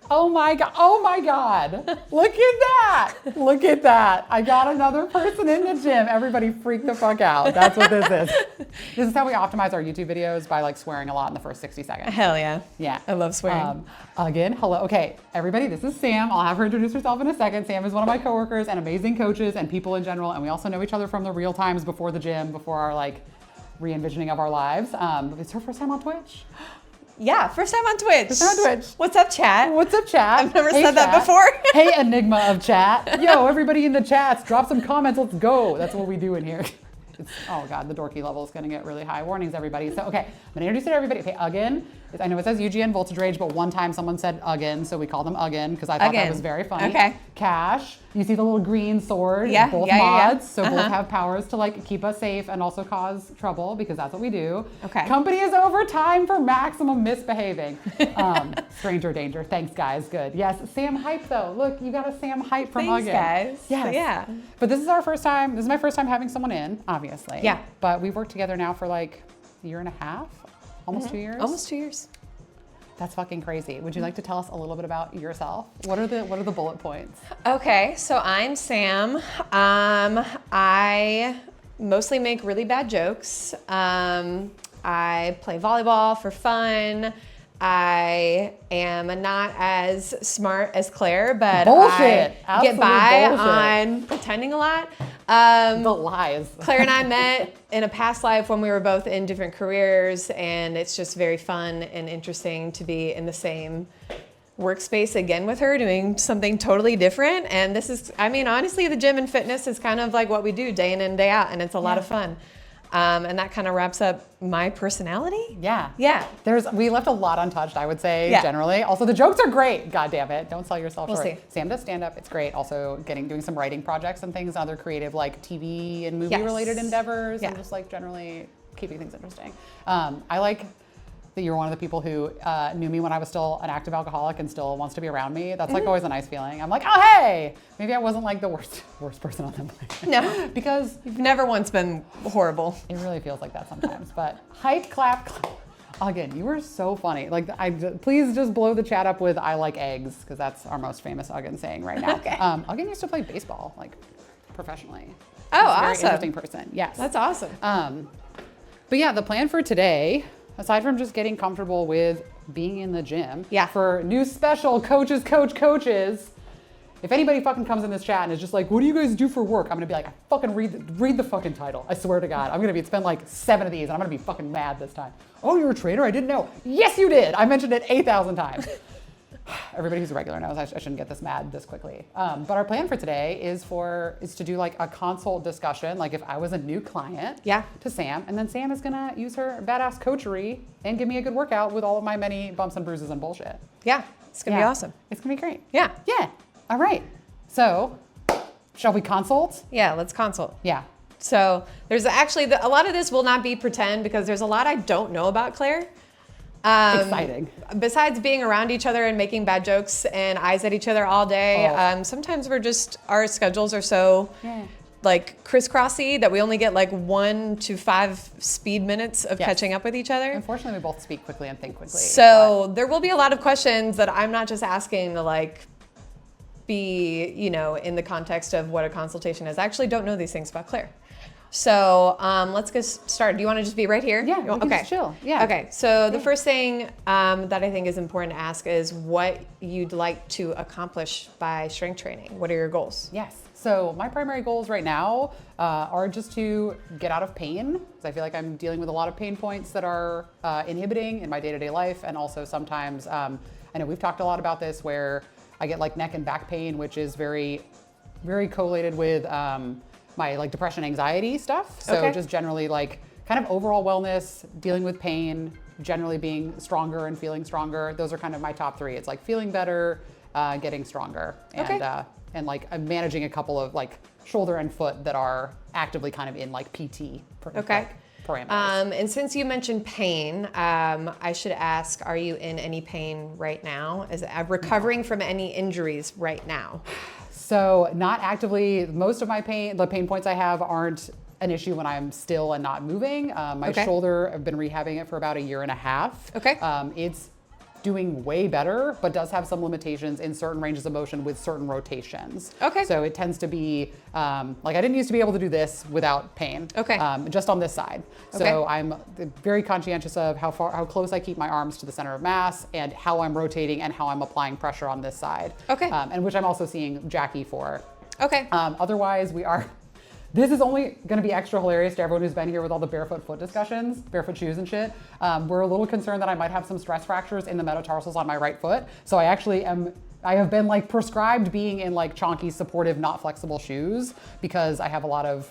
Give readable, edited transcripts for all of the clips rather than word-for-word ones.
Oh my God. Oh my God. Look at that. Look at that. I got another person in the gym. Everybody freak the fuck out. That's what this is. This is how we optimize our YouTube videos, by like swearing a lot in the first 60 seconds. Hell yeah. Yeah. I love swearing. Again, hello. Okay, everybody, this is Sam. I'll have her introduce herself in a second. Sam is one of my coworkers and amazing coaches and people in general. And we also know each other from the real times before the gym, before our like re-envisioning of our lives. It's her first time on Twitch. Yeah, first time on Twitch. First time on Twitch. What's up, chat? What's up, chat? I've never Hey, said chat. that before. Hey, enigma of chat. Yo, everybody in the chats, drop some comments. Let's go. That's what we do in here. Oh God, the dorky level is going to get really high. Warnings, everybody. So, okay, I'm going to introduce you to everybody. Okay, again. I know it says UGN Voltage Rage, but one time someone said again, so we called them again because I thought that was very funny. Okay. Cash, you see the little green sword. Yeah, Both yeah, mods, yeah. so both have powers to like keep us safe and also cause trouble because that's what we do. Okay. Company is over. Time for maximum misbehaving. Stranger danger. Thanks, guys. Good. Yes, Sam hype though. Look, you got a Sam hype from Thanks, again. guys. Yes. Yeah. But this is our first time. This is my first time having someone in, obviously. Yeah. But we've worked together now for like a year and a half, almost 2 years. Almost 2 years. That's fucking crazy. Would you like to tell us a little bit about yourself? What are the bullet points? Okay, so I'm Sam. I mostly make really bad jokes. I play volleyball for fun. I am not as smart as Claire, but Bullshit. I get Absolute by bullshit. on pretending a lot. The lies. Claire and I met in a past life when we were both in different careers, and it's just very fun and interesting to be in the same workspace again with her doing something totally different. And this is, I mean, honestly, the gym and fitness is kind of like what we do day in and day out, and it's a lot of fun. And that kind of wraps up my personality. Yeah. Yeah. We left a lot untouched, I would say, Yeah. generally. Also, the jokes are great. God damn it. Don't sell yourself We'll short. see. Sam does stand up. It's great. Also, doing some writing projects and things, other creative like TV and movie related endeavors, and just like generally keeping things interesting. I like that you're one of the people who knew me when I was still an active alcoholic and still wants to be around me. That's like always a nice feeling. I'm like, oh, hey, maybe I wasn't like the worst person on the planet. No. Because You've never once been horrible. it really feels like that sometimes. But hype, clap. Again, you were so funny. Like, please just blow the chat up with "I like eggs" because that's our most famous Uggan saying right now. Okay. Uggan used to play baseball like professionally. Oh, He's a very awesome. interesting person. Yes. That's awesome. But yeah, the plan for today, aside from just getting comfortable with being in the gym, for new special coaches, if anybody fucking comes in this chat and is just like, what do you guys do for work? I'm gonna be like, I fucking read the fucking title. I swear to God. I'm gonna spend like 7 of these and I'm gonna be fucking mad this time. Oh, you're a trainer? I didn't know. Yes, you did. I mentioned it 8,000 times. Everybody who's a regular knows I shouldn't get this mad this quickly. But our plan for today is to do like a consult discussion, like if I was a new client to Sam, and then Sam is gonna use her badass coachery and give me a good workout with all of my many bumps and bruises and bullshit. Yeah, it's gonna be awesome. It's gonna be great. Yeah. Yeah. All right. So, shall we consult? Yeah, let's consult. Yeah. So there's actually, a lot of this will not be pretend because there's a lot I don't know about Claire. Exciting. Besides being around each other and making bad jokes and eyes at each other all day, sometimes our schedules are so like crisscrossy that we only get like 1 to 5 speed minutes of catching up with each other. Unfortunately, we both speak quickly and think quickly. So there will be a lot of questions that I'm not just asking to like be, in the context of what a consultation is. I actually don't know these things about Claire. So let's get started. Do you want to just be right here? Yeah, we can just chill. Yeah. Okay, so the first thing that I think is important to ask is what you'd like to accomplish by strength training. What are your goals? Yes. So my primary goals right now are just to get out of pain, because I feel like I'm dealing with a lot of pain points that are inhibiting in my day-to-day life. And also sometimes, I know we've talked a lot about this, where I get like neck and back pain, which is very, very correlated with my like depression, anxiety stuff. So just generally like kind of overall wellness, dealing with pain, generally being stronger and feeling stronger. Those are kind of my top 3. It's like feeling better, getting stronger, and like I'm managing a couple of like shoulder and foot that are actively kind of in like PT parameters. And since you mentioned pain, I should ask, are you in any pain right now? Is it recovering from any injuries right now? So not actively. Most of the pain points I have aren't an issue when I'm still and not moving. My shoulder, I've been rehabbing it for about 1.5 years. Okay. It's doing way better, but does have some limitations in certain ranges of motion with certain rotations. Okay. So it tends to be, like I didn't used to be able to do this without pain. Okay. Just on this side. Okay. So I'm very conscientious of how close I keep my arms to the center of mass and how I'm rotating and how I'm applying pressure on this side. Okay. And which I'm also seeing Jackie for. Okay. Otherwise, this is only going to be extra hilarious to everyone who's been here with all the barefoot foot discussions, barefoot shoes and shit. We're a little concerned that I might have some stress fractures in the metatarsals on my right foot. So I have been like prescribed being in like chonky, supportive, not flexible shoes because I have a lot of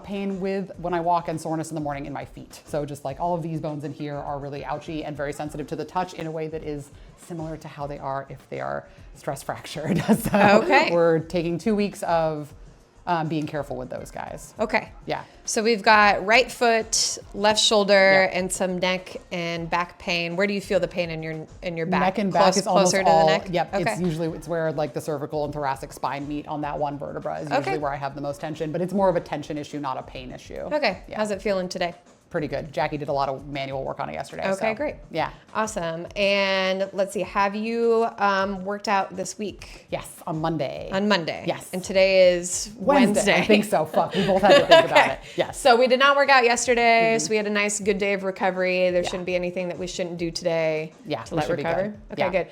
pain when I walk and soreness in the morning in my feet. So just like all of these bones in here are really ouchy and very sensitive to the touch in a way that is similar to how they are if they are stress fractured. So we're taking 2 weeks of being careful with those guys. Okay. Yeah. So we've got right foot, left shoulder, and some neck and back pain. Where do you feel the pain in your back? Neck and back is almost closer to all, the neck? Yep. Okay. It's where like the cervical and thoracic spine meet on that one vertebra is usually where I have the most tension, but it's more of a tension issue, not a pain issue. Okay. Yeah. How's it feeling today? Pretty good. Jackie did a lot of manual work on it yesterday. Okay, so, great. Yeah. Awesome. And let's see, have you worked out this week? Yes, on Monday. On Monday. Yes. And today is Wednesday. I think so. Fuck, we both had to think about it. Yes. So we did not work out yesterday, so we had a nice good day of recovery. There shouldn't be anything that we shouldn't do today to let recover. Okay, good.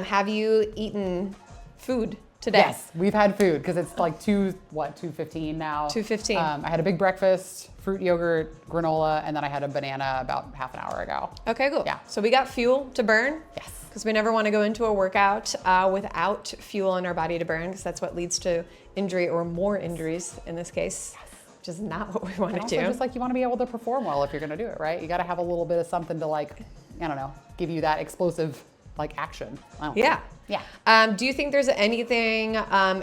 Have you eaten food today? Yes, we've had food because it's like 2:15 now. 2:15. I had a big breakfast, fruit yogurt, granola, and then I had a banana about half an hour ago. Okay, cool. Yeah. So we got fuel to burn. Yes. Because we never want to go into a workout without fuel in our body to burn, because that's what leads to injury or more injuries in this case, which is not what we want to do. Just like you want to be able to perform well if you're going to do it, right? You got to have a little bit of something to like, I don't know, give you that explosive like action. Yeah. Yeah. Do you think there's anything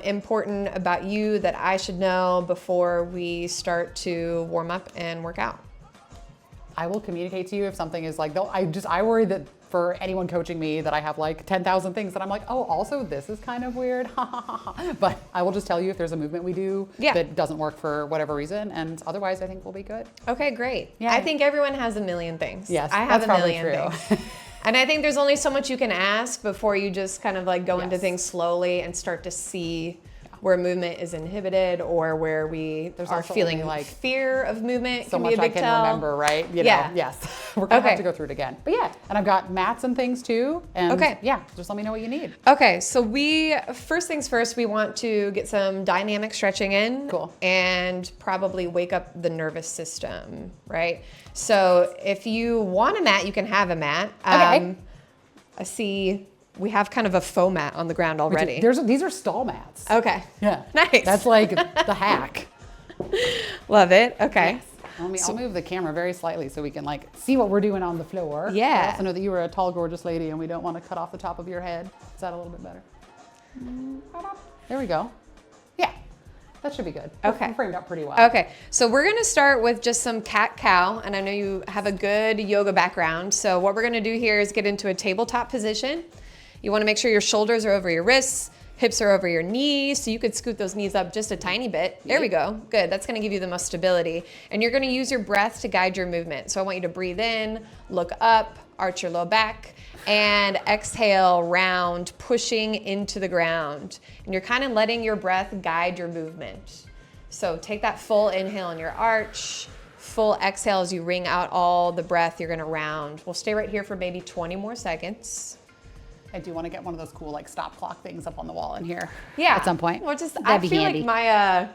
important about you that I should know before we start to warm up and work out? I will communicate to you if something is like, I worry that for anyone coaching me that I have like 10,000 things that I'm like, oh, also this is kind of weird. But I will just tell you if there's a movement we do that doesn't work for whatever reason. And otherwise I think we'll be good. Okay, great. Yeah. I think everyone has a million things. Yes, I have that's a million probably true. things. And I think there's only so much you can ask before you just kind of like go into things slowly and start to see where movement is inhibited or where we are feeling like fear of movement. So can much be a big I can tell. remember, right? You know, yes. We're going to have to go through it again. But yeah, and I've got mats and things too. And yeah, just let me know what you need. Okay, so first things first, we want to get some dynamic stretching in. Cool. And probably wake up the nervous system, right? So if you want a mat, you can have a mat. Okay. I see we have kind of a faux mat on the ground already. These are stall mats. Okay. Yeah. Nice. That's like the hack. Love it. Okay. Yes. I'll move the camera very slightly so we can like see what we're doing on the floor. Yeah. I also know that you were a tall, gorgeous lady and we don't want to cut off the top of your head. Is that a little bit better? There we go. Yeah. That should be good. Okay. I'm framed up pretty well. Okay, so we're gonna start with just some cat-cow, and I know you have a good yoga background, so what we're gonna do here is get into a tabletop position. You wanna make sure your shoulders are over your wrists, hips are over your knees, so you could scoot those knees up just a tiny bit. There we go, good, that's gonna give you the most stability. And you're gonna use your breath to guide your movement. So I want you to breathe in, look up, arch your low back, and exhale, round, pushing into the ground. And you're kind of letting your breath guide your movement. So take that full inhale in your arch, full exhale as you wring out all the breath, you're gonna round. We'll stay right here for maybe 20 more seconds. I do want to get one of those cool like stop clock things up on the wall in here. Yeah. At some point. Well, just, That'd I be feel handy. like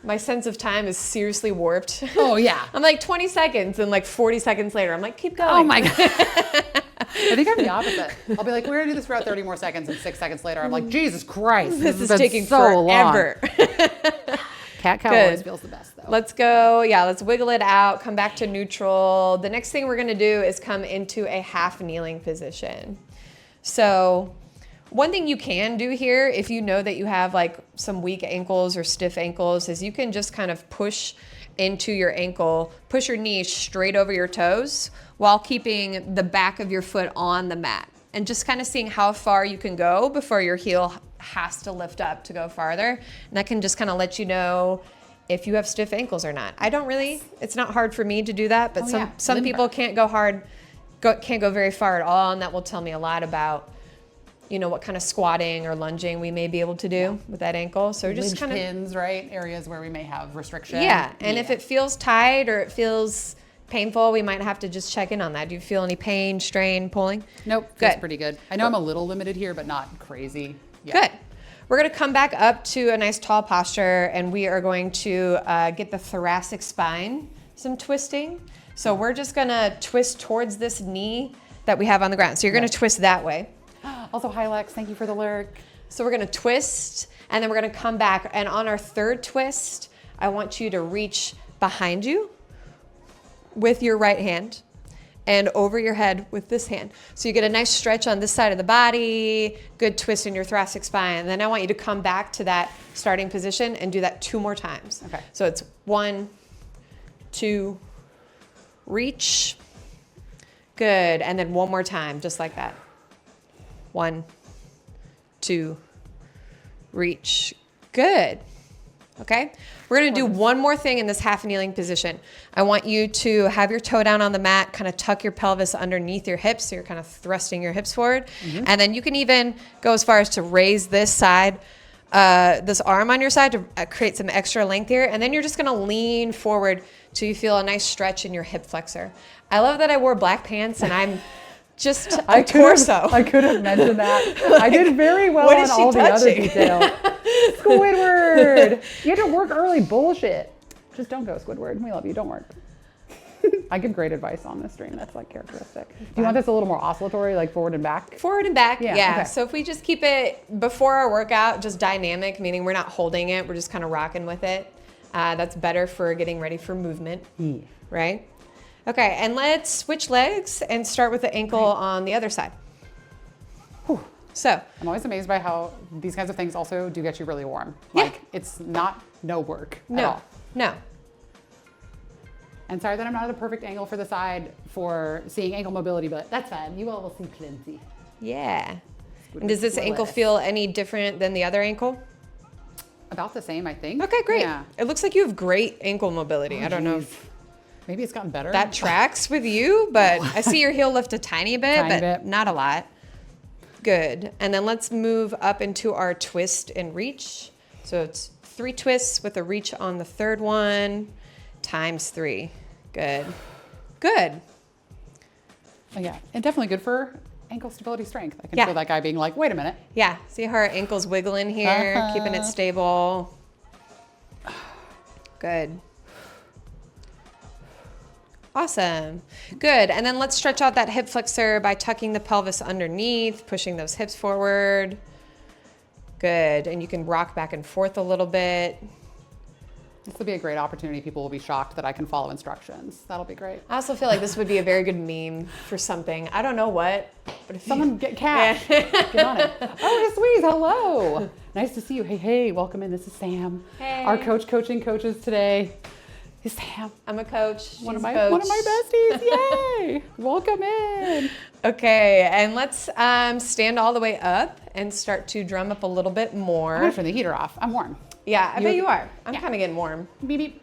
my sense of time is seriously warped. Oh yeah. I'm like 20 seconds and like 40 seconds later, I'm like, keep going. Oh my God. I think I'm the opposite. I'll be like, we're gonna do this for about 30 more seconds, and 6 seconds later, I'm like, Jesus Christ, This is has been taking so forever. Cat-cow Good. always feels the best though. Let's go. Yeah, let's wiggle it out, come back to neutral. The next thing we're gonna do is come into a half kneeling position. So one thing you can do here, if you know that you have like some weak ankles or stiff ankles, is you can just kind of push into your ankle, push your knee straight over your toes while keeping the back of your foot on the mat. And just kind of seeing how far you can go before your heel has to lift up to go farther. And that can just kind of let you know if you have stiff ankles or not. I don't really, it's not hard for me to do that, but some people can't go hard can't go very far at all, and that will tell me a lot about, you know, what kind of squatting or lunging we may be able to do with that ankle. So just kind of pins, right? Areas where we may have restriction. Yeah, and if it feels tight or it feels painful, we might have to just check in on that. Do you feel any pain, strain, pulling? Nope, Good. That's pretty good. I know I'm a little limited here, but not crazy. Yeah. Good. We're gonna come back up to a nice tall posture, and we are going to get the thoracic spine some twisting. So we're just gonna twist towards this knee that we have on the ground. So you're gonna twist that way. Also, hi Lex, thank you for the lurk. So we're gonna twist, and then we're gonna come back, and on our third twist, I want you to reach behind you with your right hand and over your head with this hand. So you get a nice stretch on this side of the body, good twist in your thoracic spine. And then I want you to come back to that starting position and do that 2 more times. Okay. So it's 1, 2, reach. Good. And then 1 more time, just like that. 1, 2, reach. Good. Okay, we're gonna do one more thing in this half kneeling position. I want you to have your toe down on the mat, kind of tuck your pelvis underneath your hips, so you're kind of thrusting your hips forward. And then you can even go as far as to raise this side, this arm on your side to create some extra length here. And then you're just gonna lean forward till you feel a nice stretch in your hip flexor. I love that I wore black pants and I'm just a torso. I could have mentioned that. I did very well on all the other details. Squidward! You had to work early. Bullshit. Just don't go, Squidward. We love you. Don't work. I give great advice on this stream. That's like characteristic. Do you want this a little more oscillatory, like forward and back? Forward and back, yeah. Okay. So if we just keep it before our workout, just dynamic, meaning we're not holding it, we're just kind of rocking with it. That's better for getting ready for movement, right? Okay, and let's switch legs and start with the ankle on the other side. Whew. So I'm always amazed by how these kinds of things also do get you really warm. Like it's not no work at all. No. And sorry that I'm not at a perfect angle for the side for seeing ankle mobility, but that's fine. You all will see plenty. Yeah. And does this ankle feel any different than the other ankle? About the same, I think. Okay, great. Yeah. It looks like you have great ankle mobility. I don't know if maybe it's gotten better. that tracks with you, but I see your heel lift a tiny bit, not a lot. Good. And then let's move up into our twist and reach. So it's 3 twists with a reach on the third one, times 3. Good. Good. Oh, yeah, and definitely good for ankle stability strength. I can feel that guy being like, wait a minute. Yeah, see how our ankle's wiggling here, keeping it stable. Good. Awesome. Good. And then let's stretch out that hip flexor by tucking the pelvis underneath, pushing those hips forward. Good. And you can rock back and forth a little bit. This will be a great opportunity. People will be shocked that I can follow instructions. That'll be great. I also feel like this would be a very good meme for something. I don't know what, but if someone get cash, get on it. Oh, it's Louise. Hello. Nice to see you. Hey, welcome in. This is Sam. Hey. Our coaching coaches today is Sam. I'm a coach. One of my besties. Yay. Welcome in. Okay, and let's stand all the way up and start to drum up a little bit more. I'm gonna turn the heater off. I'm warm. Yeah, I bet you are. I'm kind of getting warm. Beep, beep.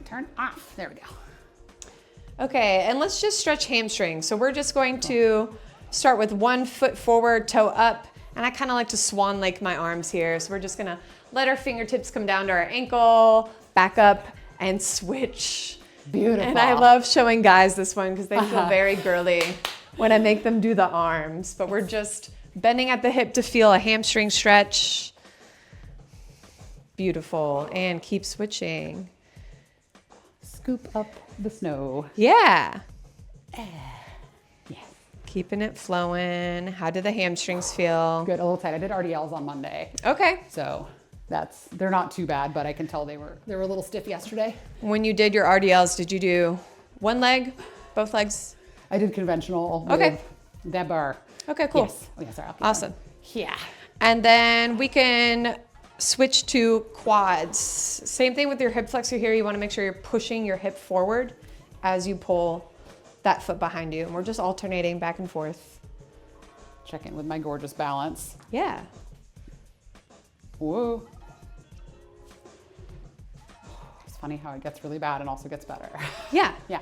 Turn off. There we go. Okay, and let's just stretch hamstrings. So we're just going to start with 1 foot forward, toe up, and I kind of like to swan lake my arms here. So we're just gonna let our fingertips come down to our ankle, back up, and switch. Beautiful. And I love showing guys this one because they feel very girly when I make them do the arms. But we're just bending at the hip to feel a hamstring stretch. Beautiful. And keep switching. Scoop up the snow. Yeah. Yes. Keeping it flowing. How do the hamstrings feel? Good, a little tight. I did RDLs on Monday. Okay. So they're not too bad, but I can tell they were a little stiff yesterday. When you did your RDLs, did you do one leg, both legs? I did conventional. Okay. With that bar. Okay, cool. Yes. Oh, yeah, sorry. I'll keep Awesome. going. Yeah. And then we can switch to quads. Same thing with your hip flexor here. You want to make sure you're pushing your hip forward as you pull that foot behind you. And we're just alternating back and forth. Check in with my gorgeous balance. Yeah. Whoa. It's funny how it gets really bad and also gets better. Yeah. Yeah.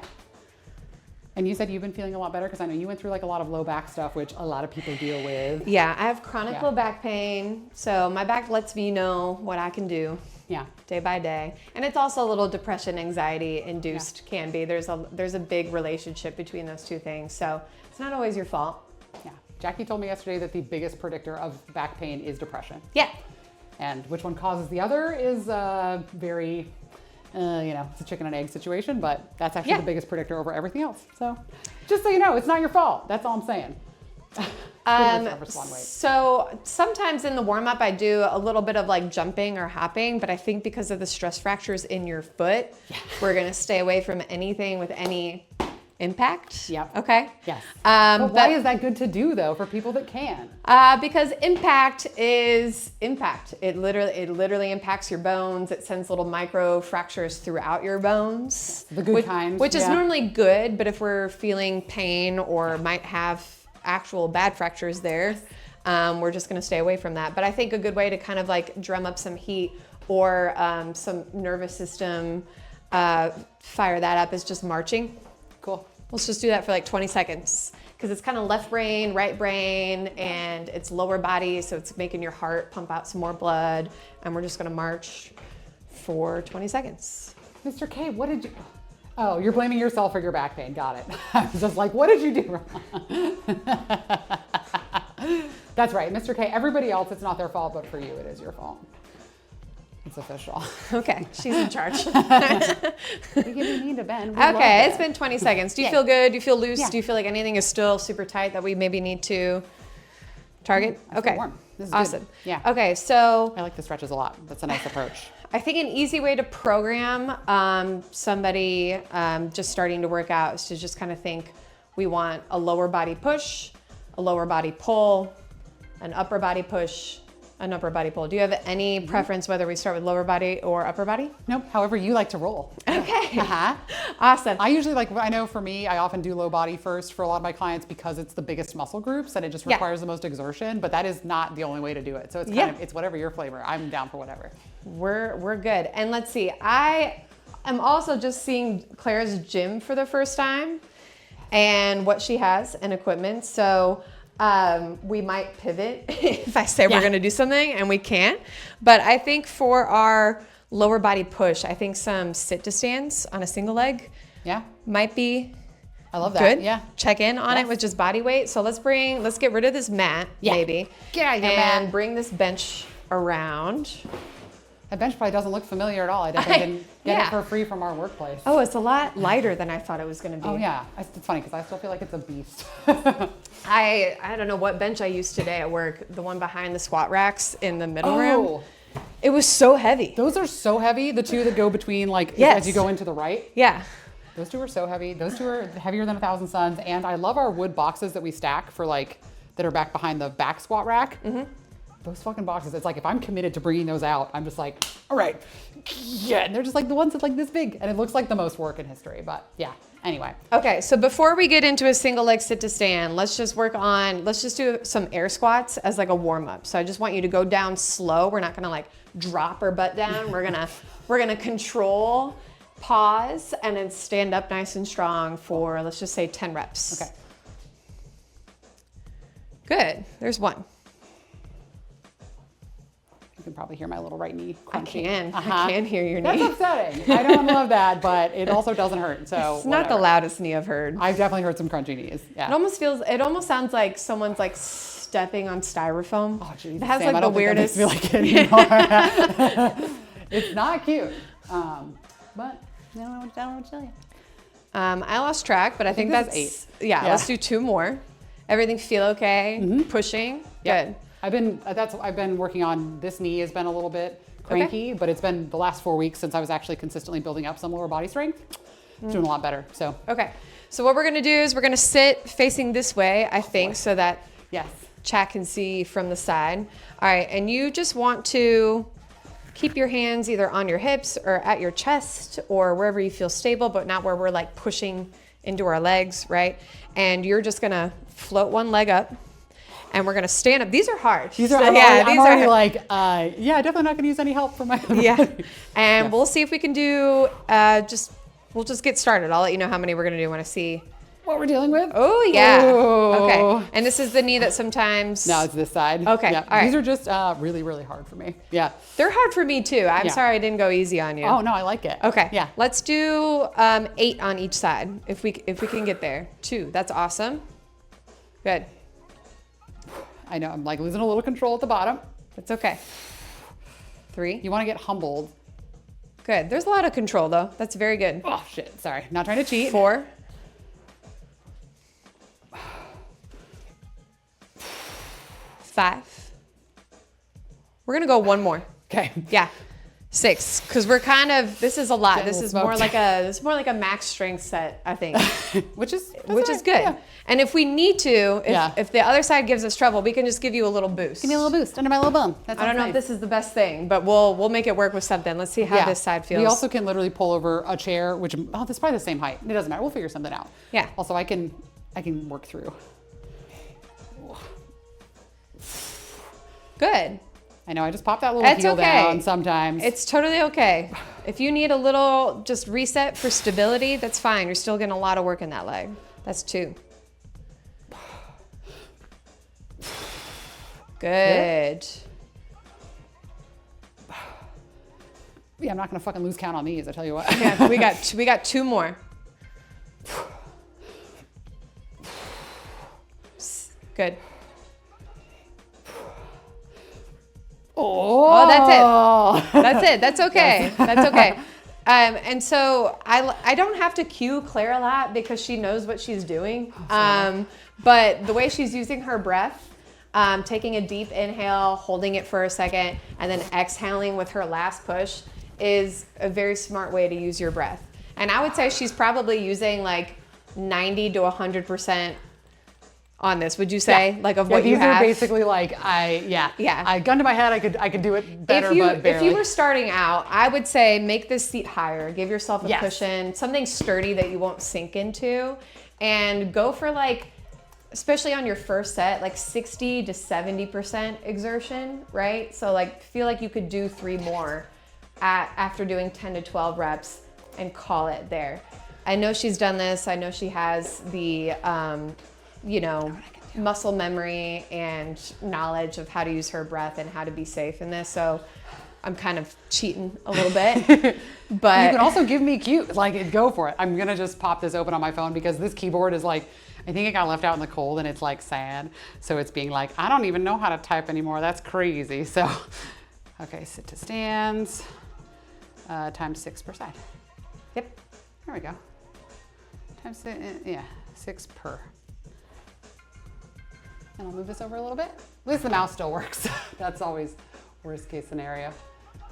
And you said you've been feeling a lot better because I know you went through like a lot of low back stuff, which a lot of people deal with. Yeah, I have chronic low back pain. So my back lets me know what I can do. Yeah. Day by day. And it's also a little depression, anxiety induced can be. There's a big relationship between those two things. So it's not always your fault. Yeah. Jackie told me yesterday that the biggest predictor of back pain is depression. Yeah. And which one causes the other is very, it's a chicken and egg situation, but that's actually the biggest predictor over everything else. So just so you know, it's not your fault. That's all I'm saying. So sometimes in the warm-up I do a little bit of like jumping or hopping, but I think because of the stress fractures in your foot, we're gonna stay away from anything with any impact. Yep. Okay. Yes. But why is that good to do though for people that can? Because impact is impact. It literally impacts your bones. It sends little micro fractures throughout your bones. The good kind. Which is normally good, but if we're feeling pain or might have actual bad fractures there, we're just going to stay away from that. But I think a good way to kind of like drum up some heat or some nervous system, fire that up is just marching. Cool. Let's just do that for like 20 seconds because it's kind of left brain, right brain, and it's lower body. So it's making your heart pump out some more blood. And we're just going to march for 20 seconds. Mr. K, what did you... Oh, you're blaming yourself for your back pain. Got it. I was just like, what did you do wrong? That's right. Mr. K, everybody else, it's not their fault, but for you, it is your fault. It's official. Okay, she's in charge. You can be mean to Ben. Okay, it's been 20 seconds. Do you feel good? Do you feel loose? Yeah. Do you feel like anything is still super tight that we maybe need to target? Okay, warm. This is awesome. good. Yeah. Okay, so I like the stretches a lot. That's a nice approach. I think an easy way to program somebody just starting to work out is to just kind of think we want a lower body push, a lower body pull, an upper body push, an upper body pull. Do you have any preference whether we start with lower body or upper body? Nope. However you like to roll. Okay. Uh-huh. Awesome. I usually I know for me, I often do low body first for a lot of my clients because it's the biggest muscle groups and it just requires the most exertion, but that is not the only way to do it. So it's kind of, it's whatever your flavor. I'm down for whatever. We're good. And let's see, I am also just seeing Claire's gym for the first time and what she has and equipment. So we might pivot if I say we're going to do something and we can't. But I think for our lower body push, I think some sit to stands on a single leg might be I love that. good. Yeah. Check in on it with just body weight. So let's get rid of this mat maybe. Get out of your and mat. bring this bench around. That bench probably doesn't look familiar at all. I definitely didn't get it for free from our workplace. Oh, it's a lot lighter than I thought it was going to be. Oh yeah, it's funny because I still feel like it's a beast. I don't know what bench I used today at work, the one behind the squat racks in the middle room. It was so heavy. Those are so heavy, the two that go between as you go into the right. Yeah. Those two are so heavy. Those two are heavier than 1,000 Suns. And I love our wood boxes that we stack for that are back behind the back squat rack. Mm-hmm. Those fucking boxes, it's like if I'm committed to bringing those out, I'm just like, all right, yeah. And they're just like the ones that's like this big. And it looks like the most work in history, but yeah, anyway. Okay, so before we get into a single leg sit to stand, let's just do some air squats as like a warm up. So I just want you to go down slow. We're not gonna drop our butt down. We're gonna control, pause, and then stand up nice and strong for, let's just say 10 reps. Okay. Good, there's one. You can probably hear my little right knee crunching. I can hear your knee. That's upsetting. I don't love that, but it also doesn't hurt. So it's not the loudest knee I've heard. I've definitely heard some crunchy knees. Yeah. It almost sounds like someone's stepping on styrofoam. Oh, geez. It has Sam, the weirdest. I don't think that makes me like it anymore. It's not cute. But I don't know what to tell you. I lost track, but I think that's 8. Yeah, let's do 2 more. Everything feel okay? Mm-hmm. Pushing? Yeah. Good. I've been working on this knee has been a little bit cranky, but it's been the last 4 weeks since I was actually consistently building up some lower body strength. It's doing a lot better. So okay. So what we're gonna do is we're gonna sit facing this way, I think, so that chat can see from the side. All right, and you just want to keep your hands either on your hips or at your chest or wherever you feel stable, but not where we're pushing into our legs, right? And you're just gonna float one leg up. And we're gonna stand up. These are hard. I'm already definitely not gonna use any help from my body. And we'll see if we can do, we'll just get started. I'll let you know how many we're gonna do when I see what we're dealing with? Oh, yeah. Ooh. Okay. And this is the knee that sometimes... No, it's this side. Okay. Yeah. All right. These are just really, really hard for me. Yeah. They're hard for me too. I'm sorry I didn't go easy on you. Oh, no, I like it. Okay. Yeah. Let's do 8 on each side if we can get there. 2. That's awesome. Good. I know. I'm like losing a little control at the bottom. That's okay. 3. You want to get humbled. Good. There's a lot of control though. That's very good. Oh, shit. Sorry. Not trying to cheat. 4. 5. We're going to go one more. Okay. Yeah. 6, because we're kind of, this is a lot. Getting This is smoked. more like a max strength set, I think. Which is Good. Yeah. And if we need to, Yeah. if the other side gives us trouble, we can just give you a little boost. Give me a little boost under my little bum. I don't know if this is the best thing, but we'll make it work with something. Let's see how this side feels. We also can literally pull over a chair, which this is probably the same height. It doesn't matter. We'll figure something out. Yeah. Also, I can work through. Good. I know. I just pop that little heel down sometimes. It's totally okay. If you need a little just reset for stability, that's fine. You're still getting a lot of work in that leg. That's 2. Good. Yeah, I'm not gonna fucking lose count on these. I tell you what. Yeah, we got 2 more. Good. Oh, that's it. That's it. That's okay. That's okay. And so I don't have to cue Claire a lot because she knows what she's doing. But the way she's using her breath, taking a deep inhale, holding it for a second, and then exhaling with her last push is a very smart way to use your breath. And I would say she's probably using like 90 to 100% on this, would you say? Like of what you have? These are basically like, I gun to my head, I could do it better, but barely. If you were starting out, I would say make this seat higher. Give yourself a cushion, something sturdy that you won't sink into, and go for like, especially on your first set, like 60 to 70% exertion, right? So like feel like you could do 3 more after doing 10 to 12 reps and call it there. I know she's done this. I know she has the, muscle memory and knowledge of how to use her breath and how to be safe in this. So I'm kind of cheating a little bit, but you can also give me cues, like go for it. I'm gonna just pop this open on my phone because this keyboard is like, I think it got left out in the cold and it's like sad. So it's being like, I don't even know how to type anymore. That's crazy. So, okay, sit to stands, times 6 per side. Yep. There we go. Times 6 per. And I'll move this over a little bit. At least the mouse still works. That's always worst case scenario. All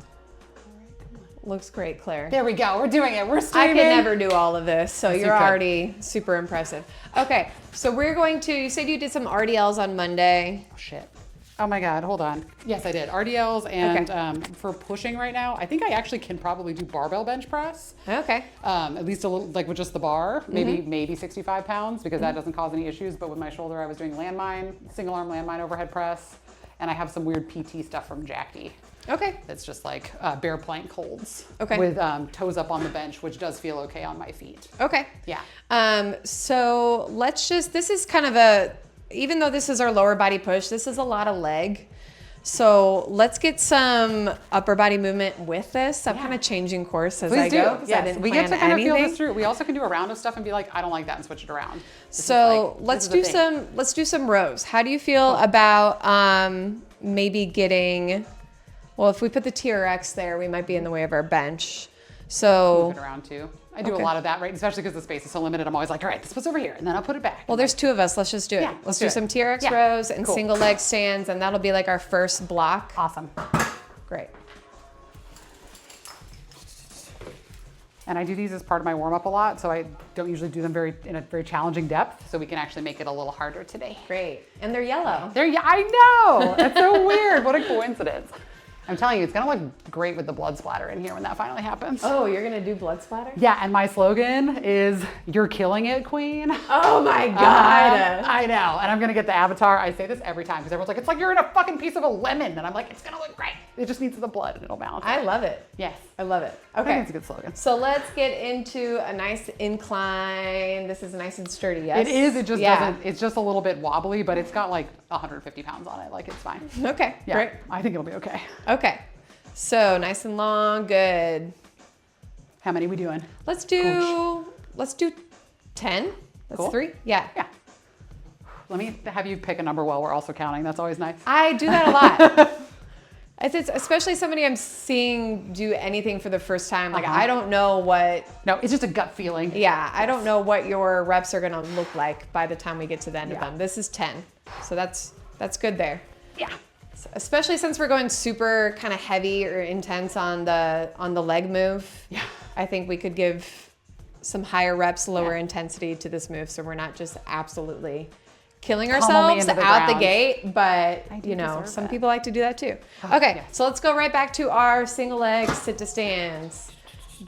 right, come on. Looks great, Claire. There we go. We're doing it. We're I streaming. can never do all of this, so Yes, you're you could. already super impressive. Okay, so we're going to, you said you did some RDLs on Monday. Oh, shit. Oh my God, hold on. Yes, I did. RDLs and for pushing right now, I think I actually can probably do barbell bench press. Okay. At least a little, like with just the bar, maybe 65 pounds because that doesn't cause any issues. But with my shoulder, I was doing landmine, single arm landmine overhead press. And I have some weird PT stuff from Jackie. Okay. It's just like bear plank holds. Okay. With toes up on the bench, which does feel okay on my feet. Okay. Yeah. So let's just, this is kind of even though this is our lower body push, this is a lot of leg. So let's get some upper body movement with this. I'm kind of changing course as I go. Yes. We get to kind of feel this through. We also can do a round of stuff and be like, I don't like that, and switch it around. So let's do some rows. How do you feel about maybe getting, well, if we put the TRX there, we might be in the way of our bench. So move it around too. I do a lot of that, right? Especially because the space is so limited. I'm always like, all right, this was over here, and then I'll put it back. Well, there's 2 of us. Let's just do it. Yeah, let's do some TRX rows and single leg stands, and that'll be like our first block. Awesome. Great. And I do these as part of my warm up a lot, so I don't usually do them in a very challenging depth, so we can actually make it a little harder today. Great. And they're yellow. I know. That's so weird. What a coincidence. I'm telling you, it's gonna look great with the blood splatter in here when that finally happens. Oh, you're gonna do blood splatter? Yeah, and my slogan is, "You're killing it, queen." Oh my God. I know, and I'm gonna get the avatar. I say this every time because everyone's like, it's like you're in a fucking piece of a lemon, and I'm like, it's gonna look great. It just needs the blood and it'll balance. I love it. Yes. I love it. I Okay. think it's a good slogan. So let's get into a nice incline. This is nice and sturdy, yes? It is. It just doesn't. It's just a little bit wobbly, but it's got like 150 pounds on it. Like it's fine. Okay, Yeah, great. I think it'll be okay. Okay. So nice and long, good. How many we doing? Let's do 10. That's Cool. 3. Yeah. Yeah. Let me have you pick a number while we're also counting. That's always nice. I do that a lot. It's especially somebody I'm seeing do anything for the first time. Like I don't know what. No, it's just a gut feeling. Yeah, I don't know what your reps are gonna look like by the time we get to the end of Yeah. them. This is 10, so that's good there. Yeah. Especially since we're going super kind of heavy or intense on the leg move. Yeah. I think we could give some higher reps, lower intensity to this move, so we're not just absolutely killing Pummel me ourselves into the out the ground. gate. But do you know, deserve some that. people like to do that too. Okay, yes. so let's go right back to our single leg sit to stands.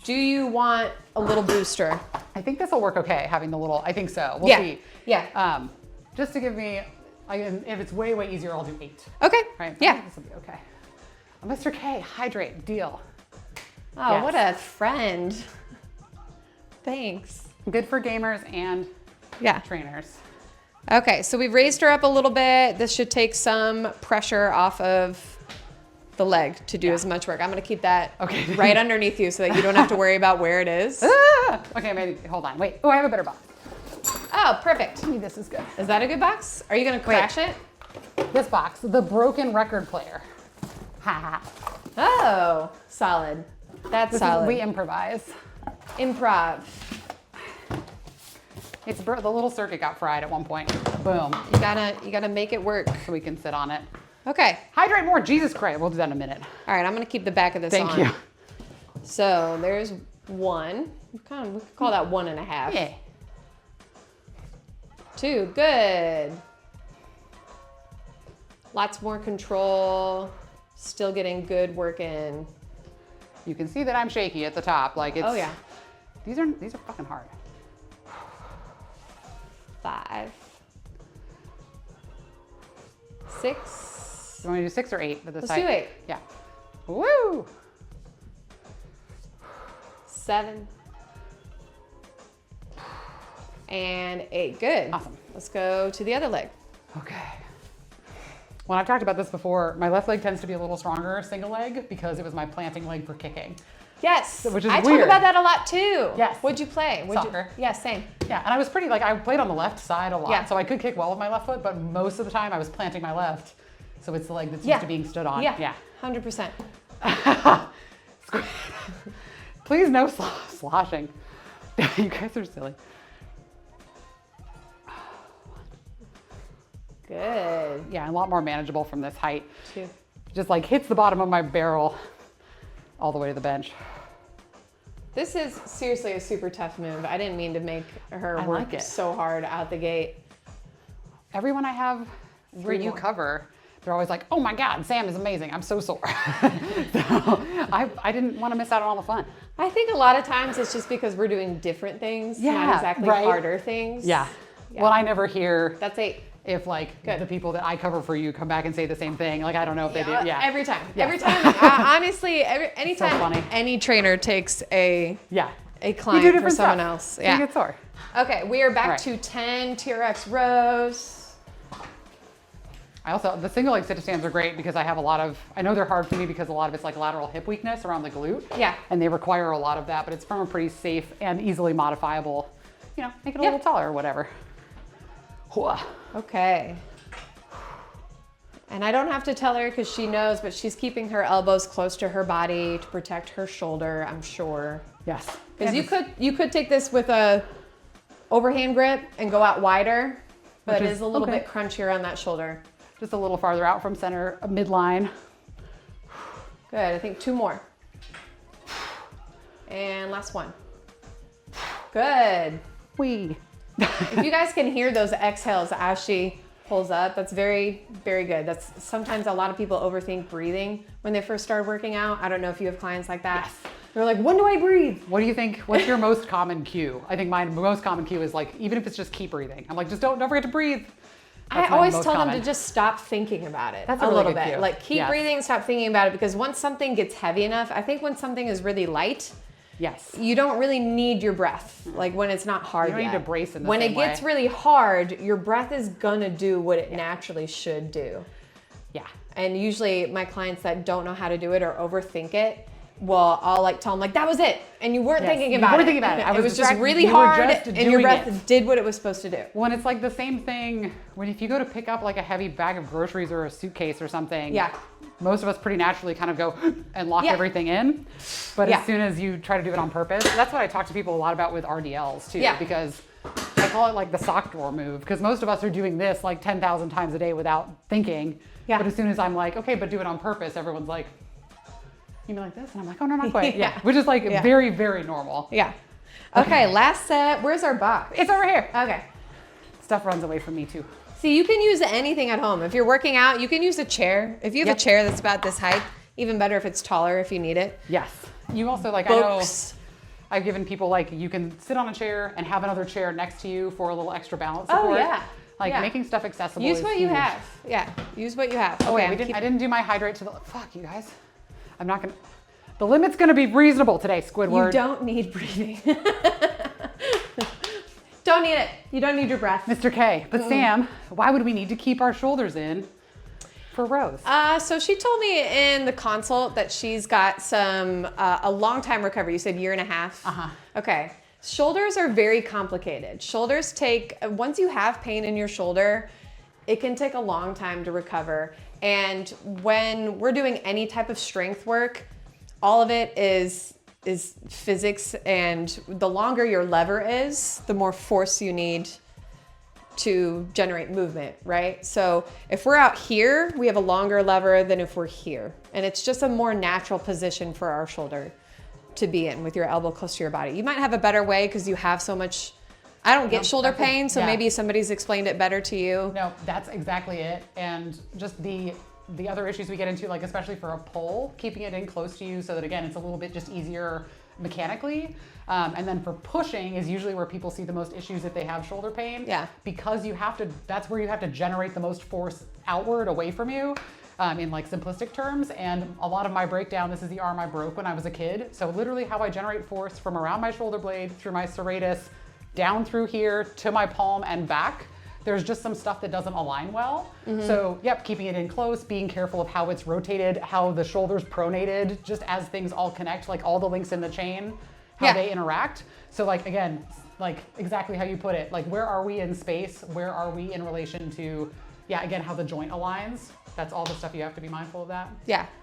Do you want a little booster? I think this will work okay. Having the little. I think so. We'll Yeah. see. Yeah. Just to give me. If it's way easier, I'll do 8. Okay. Right. I Yeah. think this will be okay. Mr. K, hydrate. Deal. Oh, Yes. what a friend. Thanks. Good for gamers and Yeah. trainers. Okay, so we've raised her up a little bit. This should take some pressure off of the leg to do as much work. I'm gonna keep that right underneath you so that you don't have to worry about where it is. Ah! Okay, maybe. Hold on. Wait. Oh, I have a better box. Oh, perfect. Maybe this is good. Is that a good box? Are you gonna crash it? This box, the broken record player. Ha ha. Oh, solid. That's solid. We improvise. Improv. It's the little circuit got fried at one point. Boom. You gotta make it work. So we can sit on it. Okay. Hydrate more. Jesus Christ. We'll do that in a minute. All right, I'm gonna keep the back of this on. Thank you. So there's 1. We could call that 1.5. Yeah. 2, good. Lots more control. Still getting good work in. You can see that I'm shaky at the top. Like it's. Oh yeah. These are fucking hard. 5, 6. You want me to do 6 or 8 for this Let's side? do 8. Yeah. Woo! 7. And 8. Good. Awesome. Let's go to the other leg. Okay. When I've talked about this before, my left leg tends to be a little stronger single leg because it was my planting leg for kicking. Yes. Which is I weird. talk about that a lot too. Yes. What'd you play? Soccer. Yeah, same. Yeah, and I was pretty, I played on the left side a lot, Yeah. so I could kick well with my left foot, but most of the time I was planting my left. So it's the leg that's used to being stood on. Yeah. 100%. Please no sloshing. You guys are silly. Good. Yeah, a lot more manageable from this height. 2. Just like hits the bottom of my barrel all the way to the bench. This is seriously a super tough move. I didn't mean to make her work like it. so hard out the gate. Everyone I have where you more. cover, they're always like, oh my God, Sam is amazing. I'm so sore. So I didn't want to miss out on all the fun. I think a lot of times it's just because we're doing different things, not Yeah, exactly right. harder things. Yeah. Yeah. Well, I never hear That's 8. if like Good. the people that I cover for you come back and say the same thing. Like, I don't know if they do. Yeah. Every time. Yes. Every time. Honestly, anytime funny. any trainer takes a Yeah. client You do for different someone stuff. else. So Yeah. you get sore. Okay, we are back All right. to 10 TRX rows. I also, the single leg sit to stands are great because I know they're hard for me because a lot of it's like lateral hip weakness around the glute. Yeah. And they require a lot of that, but it's from a pretty safe and easily modifiable, make it a little taller or whatever. Hooah. Okay. And I don't have to tell her because she knows, but she's keeping her elbows close to her body to protect her shoulder, I'm sure. Yes. Because you could take this with a overhand grip and go out wider, but it Which is is a little okay. bit crunchier on that shoulder. Just a little farther out from center, midline. Good, I think 2 more. And last one. Good. Wee. If you guys can hear those exhales as she pulls up, that's very, very good. That's sometimes a lot of people overthink breathing when they first start working out. I don't know if you have clients like that. Yes. They're like, when do I breathe? What do you think? What's your most common cue? I think my most common cue is like, even if it's just keep breathing. I'm like, just don't forget to breathe. I always tell them to just stop thinking about it a little bit. Like keep breathing, stop thinking about it, because once something gets heavy enough, I think when something is really light, you don't really need your breath. Like when it's not hard yet. You don't need to brace in the when same it gets really hard, your breath is gonna do what it naturally should do. Yeah. And usually my clients that don't know how to do it or overthink it, well, I'll like tell them like, that was it. And you weren't thinking about it. It was just really hard and your breath did what it was supposed to do. When it's like the same thing, when if you go to pick up like a heavy bag of groceries or a suitcase or something, most of us pretty naturally kind of go and lock everything in. But as soon as you try to do it on purpose, that's what I talk to people a lot about with RDLs too, because I call it like the sock drawer move, because most of us are doing this like 10,000 times a day without thinking. But as soon as I'm like, okay, but do it on purpose, everyone's like, you mean like this? And I'm like, oh, no, not quite. Which is like very, very normal. Okay, last set. Where's our box? It's over here. Okay. Stuff runs away from me too. See, you can use anything at home. If you're working out, you can use a chair. If you have a chair that's about this height, even better if it's taller if you need it. Yes. You also like, Books. I know I've given people like, you can sit on a chair and have another chair next to you for a little extra balance support. Like making stuff accessible. Use what you have. Use what you have. Oh, wait, I didn't do my hydrate to the, fuck you guys. I'm not gonna, the limit's gonna be reasonable today, Squidward. You don't need breathing. Don't need it. You don't need your breath. Mr. K. But Sam, why would we need to keep our shoulders in for Rose? So she told me in the consult that she's got some, a long time recovery. You said 1.5 years? Okay. Shoulders are very complicated. Shoulders take, once you have pain in your shoulder, it can take a long time to recover. And when we're doing any type of strength work, all of it is physics, and the longer your lever is, the more force you need to generate movement, right? So if we're out here, we have a longer lever than if we're here. And it's just a more natural position for our shoulder to be in with your elbow close to your body. You might have a better way because you have so much, I don't get shoulder pain, so maybe somebody's explained it better to you. No, that's exactly it. And just the other issues we get into, like especially for a pull, keeping it in close to you so that again, it's a little bit just easier mechanically. And then for pushing is usually where people see the most issues if they have shoulder pain. Because you have to, that's where you have to generate the most force outward away from you. In like simplistic terms, and a lot of my breakdown, this is the arm I broke when I was a kid. So literally how I generate force from around my shoulder blade, through my serratus, down through here to my palm and back, there's just some stuff that doesn't align well. So keeping it in close, being careful of how it's rotated, how the shoulder's pronated, just as things all connect, like all the links in the chain, how they interact. So like, again, like exactly how you put it, like where are we in space? Where are we in relation to, again, how the joint aligns? That's all the stuff you have to be mindful of that.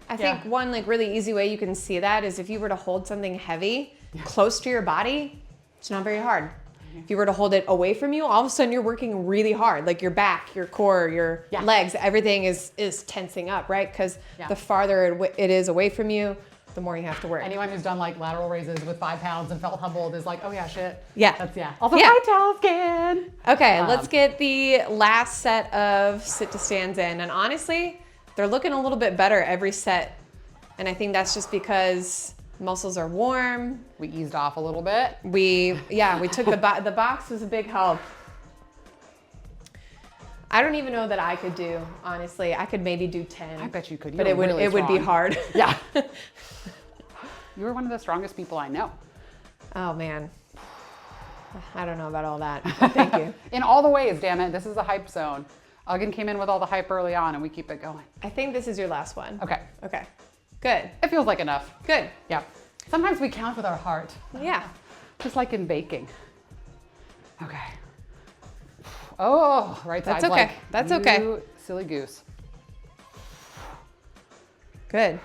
I think one like really easy way you can see that is if you were to hold something heavy close to your body, it's not very hard. If you were to hold it away from you, all of a sudden you're working really hard. Like your back, your core, your legs, everything is tensing up, right? Because the farther it is away from you, the more you have to work. Anyone who's done like lateral raises with 5 pounds and felt humbled is like, oh yeah, shit. That's Also towel skin. Okay, let's get the last set of sit to stands in. And honestly, they're looking a little bit better every set. And I think that's just because muscles are warm. We eased off a little bit. We took the box was a big help. I don't even know that I could do, honestly. I could maybe do 10. I bet you could. But it would be hard. You were one of the strongest people I know. Oh man. I don't know about all that. Thank you. In all the ways, damn it. This is the hype zone. Uggan came in with all the hype early on and we keep it going. I think this is your last one. Okay. Good. It feels like enough. Good. Yeah. Sometimes we count with our heart. Yeah. Just like in baking. Okay. Oh, right side. That's okay. Like, That's okay. You silly goose. Good.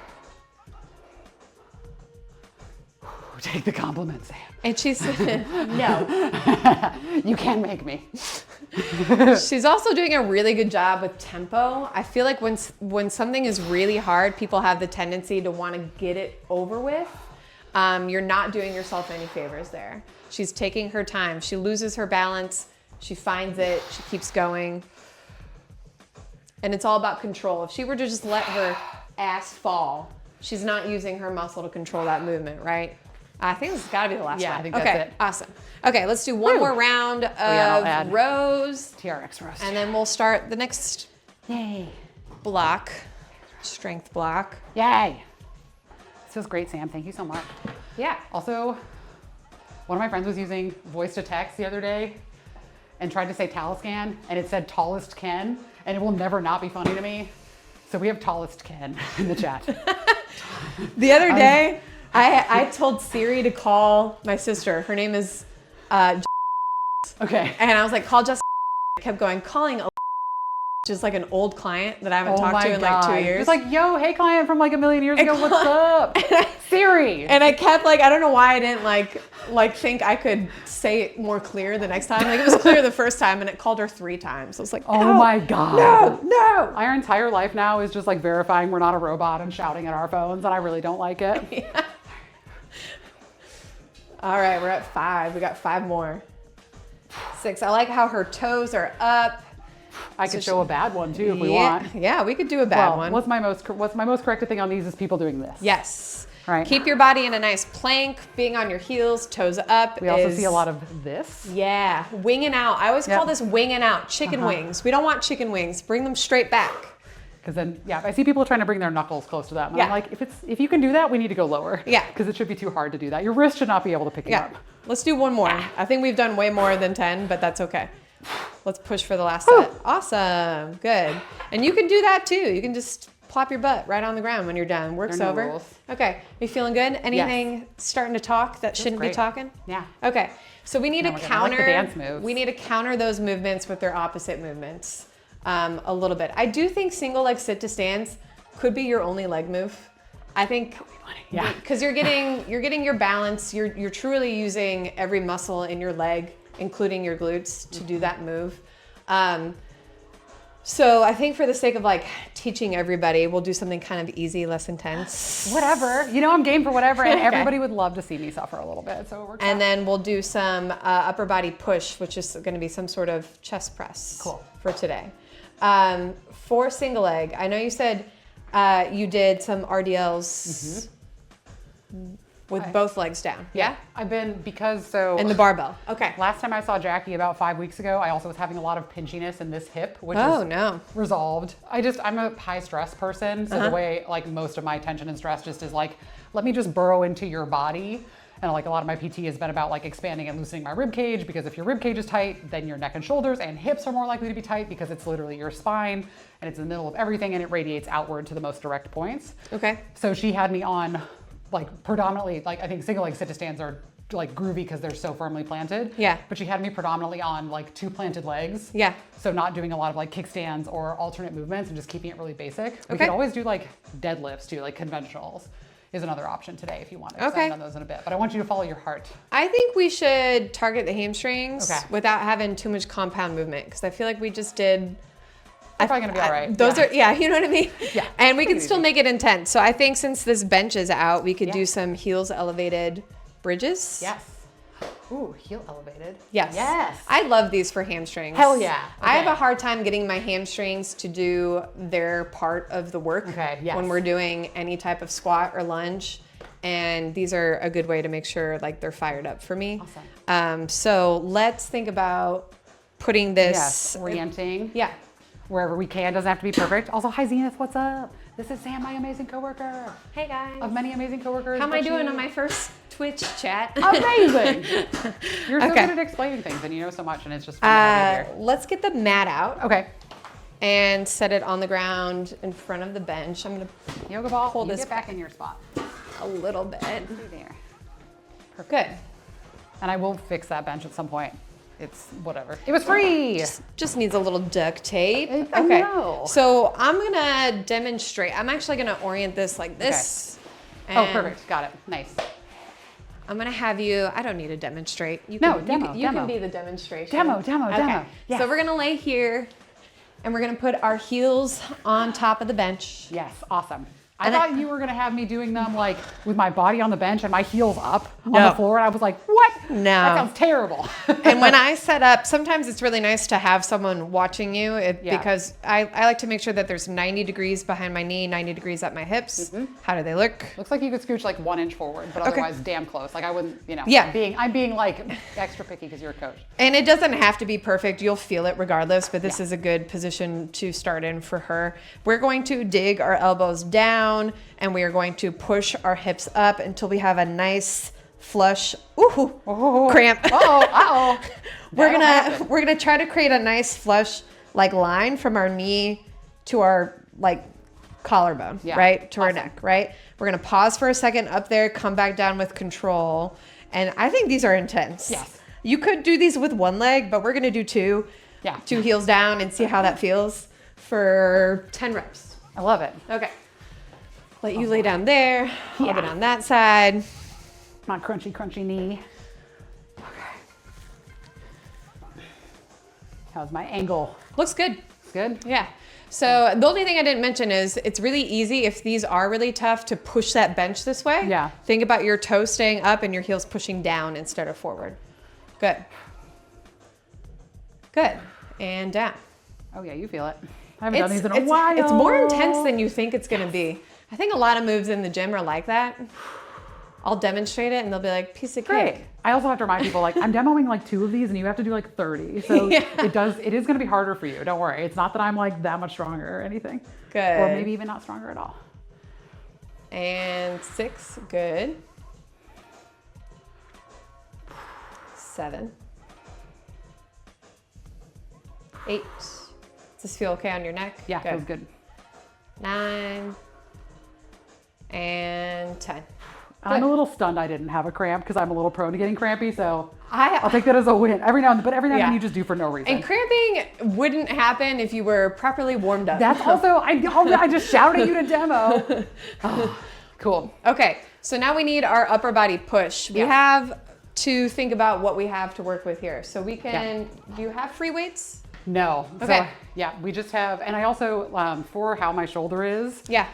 Take the compliment, Sam. And she said, no. You can make me. She's also doing a really good job with tempo. I feel like when something is really hard, people have the tendency to want to get it over with. You're not doing yourself any favors there. She's taking her time. She loses her balance. She finds it. She keeps going. And it's all about control. If she were to just let her ass fall, she's not using her muscle to control that movement, right? I think this has got to be the last one. Yeah, I think that's it. Awesome. Okay, let's do one more round of I'll add rows. TRX roast. And then we'll start the next Yay. block, strength block. Yay. This feels great, Sam. Thank you so much. Yeah. Also, one of my friends was using voice to text the other day and tried to say Taliscan, and it said tallest Ken, and it will never not be funny to me. So we have tallest Ken in the chat. The other day, I told Siri to call my sister. Her name is Okay. and I was like, call Jessica. I kept going, calling just like an old client that I haven't talked to in like 2 years. It's like, yo, hey client from like a million years ago, what's up? Siri. And I kept like, I don't know why I didn't like think I could say it more clear the next time. Like it was clear the first time and it called her 3 times. I was like, oh my God. No. Our entire life now is just like verifying we're not a robot and shouting at our phones, and I really don't like it. Yeah. All right, we're at 5. We got 5 more. 6. I like how her toes are up. I could show a bad one too if we want. Yeah, we could do a bad one. What's my most corrected thing on these is people doing this. Yes. Right. Keep your body in a nice plank, being on your heels, toes up. We also see a lot of this. Yeah, winging out. I always call this winging out, chicken wings. We don't want chicken wings. Bring them straight back. Because then, I see people trying to bring their knuckles close to them. And Yeah. I'm like, if you can do that, we need to go lower. Yeah. Because it should be too hard to do that. Your wrist should not be able to pick it Yeah. up. Let's do one more. I think we've done way more than 10, but that's okay. Let's push for the last set. Awesome. Good. And you can do that too. You can just plop your butt right on the ground when you're done. Work's There are no over. rules. Okay. You feeling good? Anything starting to talk that shouldn't be great. talking? Yeah. Okay. So we need to Now we're gonna like the counter dance moves. we need to counter those movements with their opposite movements a little bit. I do think single leg sit to stands could be your only leg move. I think because you're getting your balance, you're truly using every muscle in your leg, including your glutes, to do that move. So I think for the sake of like teaching everybody, we'll do something kind of easy, less intense. Whatever. You know, I'm game for whatever, and everybody would love to see me suffer a little bit, so it works out. And then we'll do some upper body push, which is going to be some sort of chest press for today. For single leg, I know you said you did some RDLs with both legs down. Yeah? I've been, And the barbell. Okay. last time I saw Jackie about 5 weeks ago, I also was having a lot of pinchiness in this hip, which is resolved. I'm a high stress person, so the way like most of my tension and stress just is like, let me just burrow into your body. And like a lot of my PT has been about like expanding and loosening my rib cage, because if your rib cage is tight, then your neck and shoulders and hips are more likely to be tight, because it's literally your spine and it's in the middle of everything and it radiates outward to the most direct points. Okay. So she had me on like predominantly, like I think single leg sit to stands are like groovy because they're so firmly planted. Yeah. But she had me predominantly on like 2 planted legs. Yeah. So not doing a lot of like kickstands or alternate movements and just keeping it really basic. We Okay. could always do like deadlifts too, like conventionals is another option today if you want to expand on those in a bit. But I want you to follow your heart. I think we should target the hamstrings Okay. without having too much compound movement, because I feel like we just did. They're probably gonna be all right. Those are, you know what I mean? Yeah. And we can Pretty still easy. make it intense. So I think since this bench is out, we could do some heels elevated bridges. Yes. Ooh, heel elevated. Yes. Yes. I love these for hamstrings. Hell yeah. I have Okay. a hard time getting my hamstrings to do their part of the work Okay, yes. when we're doing any type of squat or lunge. And these are a good way to make sure like they're fired up for me. Awesome. So let's think about putting this. Yes. Orienting. Yeah. Wherever we can, doesn't have to be perfect. Also, hi Zenith, what's up? This is Sam, my amazing coworker. Hey guys. Of many amazing coworkers. How am I but doing she- on my first Twitch chat? Amazing. You're so Okay. good at explaining things and you know so much, and it's just fun to have you here. Let's get the mat out Okay. and set it on the ground in front of the bench. I'm gonna Yoga ball, Hold you this get back in your spot. a little bit. There. Good. And I will fix that bench at some point. It's whatever. It was free. Just needs a little duct tape. I Okay. know. So I'm gonna demonstrate. I'm actually gonna orient this like this. Oh, and perfect. Got it. Nice. I'm gonna have you. I don't need to demonstrate. You No, can, demo, you demo. can be the demonstration. Demo. Okay. Yes. So we're gonna lay here, and we're gonna put our heels on top of the bench. Yes, awesome. I thought you were going to have me doing them like with my body on the bench and my heels up on the floor. And I was like, what? No. That sounds terrible. And when I set up, sometimes it's really nice to have someone watching you because I like to make sure that there's 90 degrees behind my knee, 90 degrees at my hips. How do they look? Looks like you could scooch like 1 inch forward, but otherwise damn close. Like I wouldn't, Yeah. I'm being like extra picky because you're a coach. And it doesn't have to be perfect. You'll feel it regardless, but this is a good position to start in for her. We're going to dig our elbows down and we are going to push our hips up until we have a nice flush cramp. We're gonna try to create a nice flush like line from our knee to our like collarbone, right? To our neck, right? We're gonna pause for a second up there, come back down with control. And I think these are intense. Yes. You could do these with one leg, but we're gonna do two. Yeah. 2 heels down and see how that feels for 10 reps. I love it. Okay. Let you lay down there. I'll get on that side. My crunchy knee. Okay. How's my angle? Looks good. Good? Yeah. So the only thing I didn't mention is it's really easy if these are really tough to push that bench this way. Yeah. Think about your toes staying up and your heels pushing down instead of forward. Good. Good. And down. Oh yeah, you feel it. I haven't done these in a while. It's more intense than you think it's going to be. I think a lot of moves in the gym are like that. I'll demonstrate it and they'll be like, piece of cake. Great. I also have to remind people, like, I'm demoing like 2 of these and you have to do like 30. So it is going to be harder for you. Don't worry. It's not that I'm like that much stronger or anything. Good. Or maybe even not stronger at all. And 6. Good. 7. 8. Does this feel okay on your neck? Yeah, feels good. 9. And 10. I'm a little stunned I didn't have a cramp because I'm a little prone to getting crampy, so I'll take that as a win. Every now and then you just do for no reason. And cramping wouldn't happen if you were properly warmed up. That's also, I just shouted at you to demo. Oh, cool. Okay, so now we need our upper body push. We have to think about what we have to work with here. So we can, do you have free weights? No. Okay. So, we just have, and I also, for how my shoulder is. Yeah.